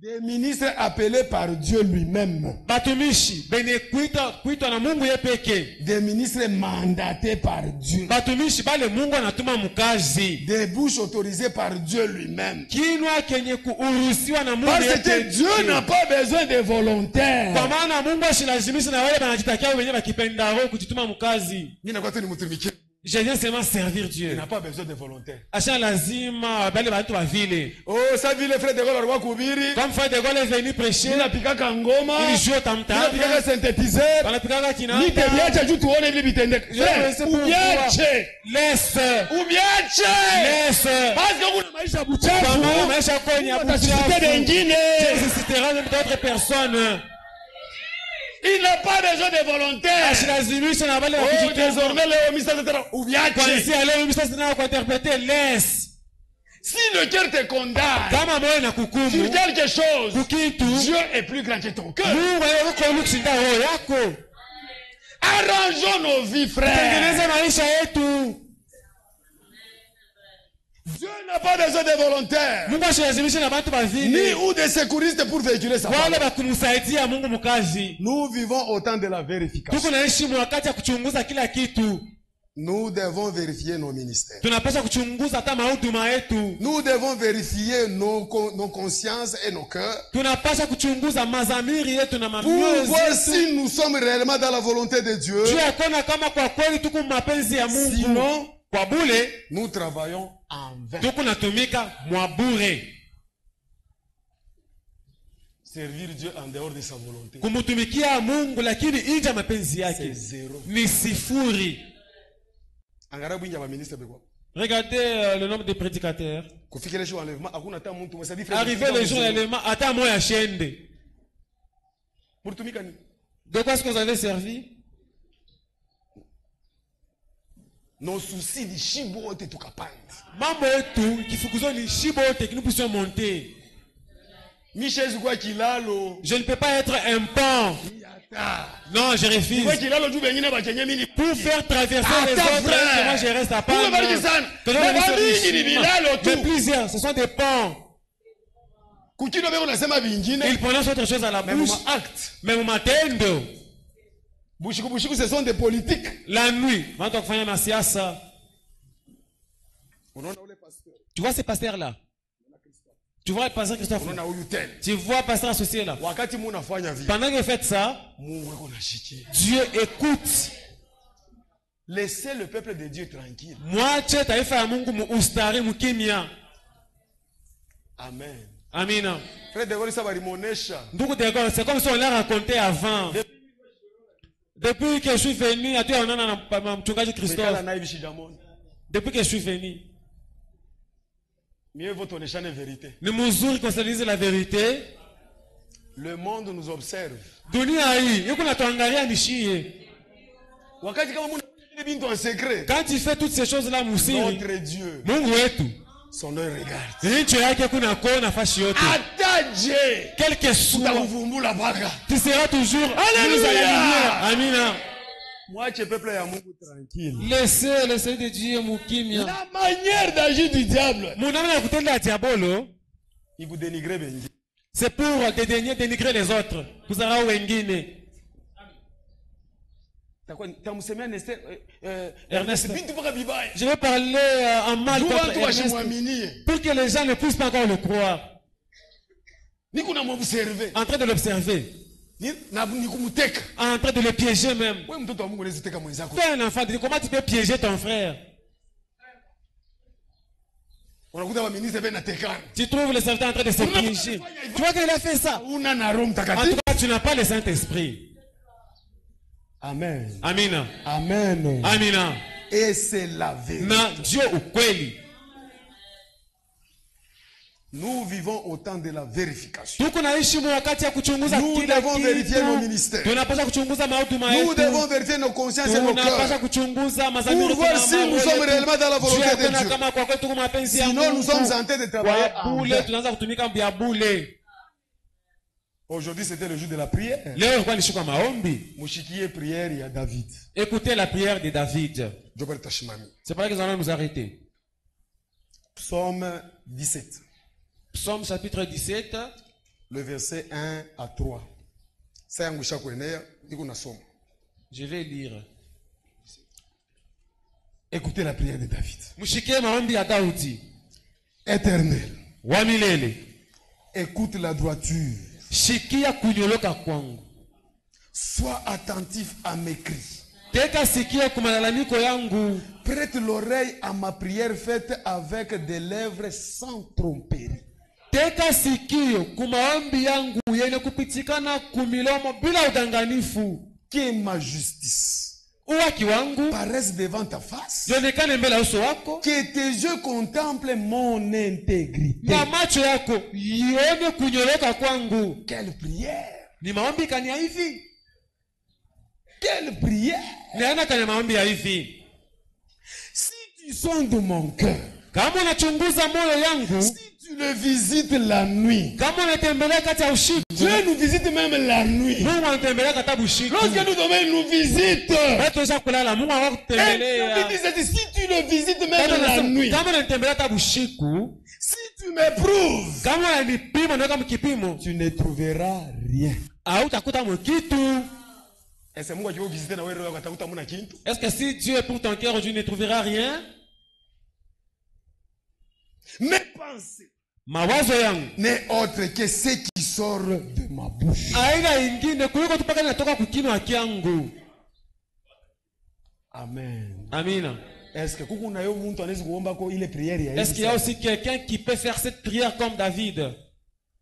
[SPEAKER 3] Des ministres appelés par Dieu lui-même.
[SPEAKER 4] Batumishi benye kuitwa na Mungu yeye pekee.
[SPEAKER 3] Des ministres mandatés par Dieu.
[SPEAKER 4] Batumishi bale Mungu anatuma mukazi.
[SPEAKER 3] Des bouches autorisées par Dieu lui-même.
[SPEAKER 4] Kinwa kenye kuruhusiwa na Mungu.
[SPEAKER 3] Parce que Dieu n'a pas besoin de volontaires.
[SPEAKER 4] Kwa maana Mungu asilazimisha na wale banajitakia wenyewe bakipenda roho kujituma mukazi.
[SPEAKER 3] Mimi nakuwa tu nimtumikie.
[SPEAKER 4] Je viens seulement servir Dieu.
[SPEAKER 3] Il n'a pas besoin de volontaires.
[SPEAKER 4] Acha lazima bale bantu ba vile.
[SPEAKER 3] Oh, ça vile frère de Gaulle alikuwa kuhubiri.
[SPEAKER 4] Comme frère de Gaulle est venu prêcher.
[SPEAKER 3] Il apikaka ngoma.
[SPEAKER 4] Il joue tam-tam.
[SPEAKER 3] Il apikaka synthétiseur.
[SPEAKER 4] Il apikaka kinanda.
[SPEAKER 3] Nitebiacha juu tuone vile vitendeka. Ubiache.
[SPEAKER 4] Laisse.
[SPEAKER 3] Ubiache.
[SPEAKER 4] Laisse.
[SPEAKER 3] Parce que kuna maisha buchafu.
[SPEAKER 4] Kuna maisha kwenye
[SPEAKER 3] buchafu.
[SPEAKER 4] Wengine. Nécessitera même d'autres personnes.
[SPEAKER 3] Il n'a pas besoin de volontaires.
[SPEAKER 4] Oh,
[SPEAKER 3] désormais, le mystère
[SPEAKER 4] laisse.
[SPEAKER 3] Si le cœur te condamne sur quelque chose, Dieu est plus grand que ton cœur. Arrangeons nos vies, frères. Dieu n'a pas besoin de volontaires. Ni ou de secouristes pour véhiculer sa parole. Nous vivons au temps de la vérification. Nous devons vérifier nos ministères. Nous devons vérifier nos consciences et nos cœurs. Pour voir si nous sommes réellement dans la volonté de Dieu. Sinon, nous travaillons en vain. Servir Dieu en dehors de sa volonté. C'est zéro.
[SPEAKER 4] Regardez le nombre de prédicateurs. Arrivé le jour de l'enlèvement, attends moi à chaîne. De quoi est-ce que vous avez servi?
[SPEAKER 3] Nos soucis ni shibote tukapanda.
[SPEAKER 4] Mambo yetu kifukuzo ni shibote que nous puissions monter. Je ne peux pas être un pan. Non, je refuse. Pour faire traverser les autres, que moi je reste à part. Mais plusieurs, ce sont des pans. Ils prononcent autre chose à la bouche. Même matendo.
[SPEAKER 3] Ce sont des politiques.
[SPEAKER 4] La nuit, tu vois ces pasteurs-là? Tu vois le pasteur Christophe? Tu vois le pasteur associé là? Pendant que vous faites ça, Dieu écoute.
[SPEAKER 3] Laissez le peuple de Dieu tranquille. Amen.
[SPEAKER 4] Amina.
[SPEAKER 3] Frère de Gaulle, ça va rimonesha.
[SPEAKER 4] C'est comme si on l'a raconté avant. Depuis que je suis venu, Christophe. Depuis que je suis venu.
[SPEAKER 3] Mieux vaut on échange la vérité.
[SPEAKER 4] La vérité.
[SPEAKER 3] Le monde nous observe.
[SPEAKER 4] Quand tu fais toutes ces choses-là, Moussiri,
[SPEAKER 3] notre Dieu,
[SPEAKER 4] Mungu wetu,
[SPEAKER 3] son œil regarde.
[SPEAKER 4] nchi yake kuna kona fashi yote. Quel que soit, tu seras toujours mise à la lumière. Amina. Laissez le Seigneur de Dieu mukimia.
[SPEAKER 3] La manière d'agir du diable,
[SPEAKER 4] c'est pour dénigrer les autres. Vous avez wengine. Ernest, je vais parler en mal contre Ernest pour que les gens ne puissent pas encore le croire. En train de l'observer. En train de le piéger même. Fais un enfant, comment tu peux piéger ton frère? Tu trouves le serviteur en train de se piéger. Tu vois qu'il a fait ça. En tout cas, tu n'as pas le Saint-Esprit.
[SPEAKER 3] Amen.
[SPEAKER 4] Amina.
[SPEAKER 3] Amen.
[SPEAKER 4] Amina.
[SPEAKER 3] Et c'est la vérité.
[SPEAKER 4] Na Dieu ukweli.
[SPEAKER 3] Nous vivons au temps de la vérification.
[SPEAKER 4] Nous
[SPEAKER 3] devons vérifier nos ministères. Nous devons vérifier nos consciences et nos cœurs pour voir si nous sommes réellement dans la volonté de Dieu. Sinon, nous sommes en train de travailler en vain. Aujourd'hui, c'était le jour de la prière. Mouchikiye prière, il y a David.
[SPEAKER 4] Écoutez la prière de David. C'est pas que nous allons nous arrêter.
[SPEAKER 3] Psaume 17.
[SPEAKER 4] Psaume chapitre 17.
[SPEAKER 3] Le verset 1 à 3.
[SPEAKER 4] Je vais lire.
[SPEAKER 3] Écoutez la prière de David.
[SPEAKER 4] Mouchikiye maombi ya Daudi.
[SPEAKER 3] Éternel,
[SPEAKER 4] Wamilele,
[SPEAKER 3] écoute la droiture.
[SPEAKER 4] Shikia kunyoloka kwangu.
[SPEAKER 3] Sois attentif à mes cris.
[SPEAKER 4] Teka sikia kumalalamiko yangu.
[SPEAKER 3] Prête l'oreille à ma prière faite avec des lèvres sans tromperie.
[SPEAKER 4] Teka sikio kumaombi yangu yenye kupitikana kumilomo bila udanganifu.
[SPEAKER 3] Que ma justice
[SPEAKER 4] Uwaki wangu
[SPEAKER 3] paraisse devant ta face.
[SPEAKER 4] yonekane mbele ya uso wako.
[SPEAKER 3] Que tes yeux contemplent mon intégrité.
[SPEAKER 4] Na macho yako ione kunyoloka kwangu.
[SPEAKER 3] Quelle prière!
[SPEAKER 4] Ni maombi kani ya hivi?
[SPEAKER 3] Quelle prière!
[SPEAKER 4] Ni aina kani maombi ya hivi?
[SPEAKER 3] Si tu sondes mon cœur,
[SPEAKER 4] Kama unachunguza moyo yangu,
[SPEAKER 3] si tu le visites la nuit,
[SPEAKER 4] kama unatembelea kati ya usiku,
[SPEAKER 3] Dieu nous visite même la nuit.
[SPEAKER 4] Mungu anatembelea kati ya usiku.
[SPEAKER 3] Lorsque nous devons nous visite.
[SPEAKER 4] Watu washa kulala, Mungu anakutembelea.
[SPEAKER 3] Si tu le visites même la nuit,
[SPEAKER 4] kama unatembelea kati ya usiku,
[SPEAKER 3] si tu m'éprouves,
[SPEAKER 4] kama unanipima na kama kipimo,
[SPEAKER 3] tu ne trouveras rien.
[SPEAKER 4] Hautakuta kitu.
[SPEAKER 3] Est-ce que Mungu akiwa visiter na wewe ukatakuta muna kintu?
[SPEAKER 4] Est-ce que si Dieu est pour ton cœur, Dieu ne trouvera rien?
[SPEAKER 3] Mes pensées
[SPEAKER 4] Mawazo yangu
[SPEAKER 3] n'est autre que ce qui sort de ma bouche.
[SPEAKER 4] aina ingine kuliko tupaka natoka kukinwa kyangu.
[SPEAKER 3] Amen.
[SPEAKER 4] Amina.
[SPEAKER 3] Est-ce que kuku na yo muntu anaweza kuomba ko ile prière ya?
[SPEAKER 4] Est-ce qu'il y a aussi quelqu'un qui peut faire cette prière comme David?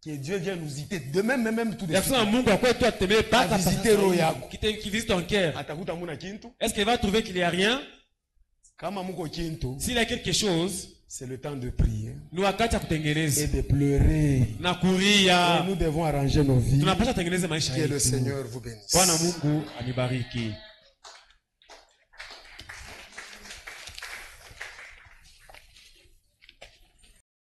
[SPEAKER 3] Que Dieu vienne nous visiter de même tout de suite.
[SPEAKER 4] Mungu akwe toi tembele pas
[SPEAKER 3] visiter roho yako.
[SPEAKER 4] Qui visite ton cœur.
[SPEAKER 3] Atakuta muna kintu?
[SPEAKER 4] Est-ce qu'il va trouver qu'il y a rien?
[SPEAKER 3] Kama muko kintu,
[SPEAKER 4] s'il y a quelque chose,
[SPEAKER 3] c'est le temps de prier
[SPEAKER 4] ni wakati ya kutengeneza
[SPEAKER 3] et de pleurer.
[SPEAKER 4] Na kulia.
[SPEAKER 3] Et nous devons arranger nos vies.
[SPEAKER 4] Tunapaswa tengeneza maisha
[SPEAKER 3] yetu. Que le Seigneur vous bénisse. Bwana
[SPEAKER 4] Mungu anibariki.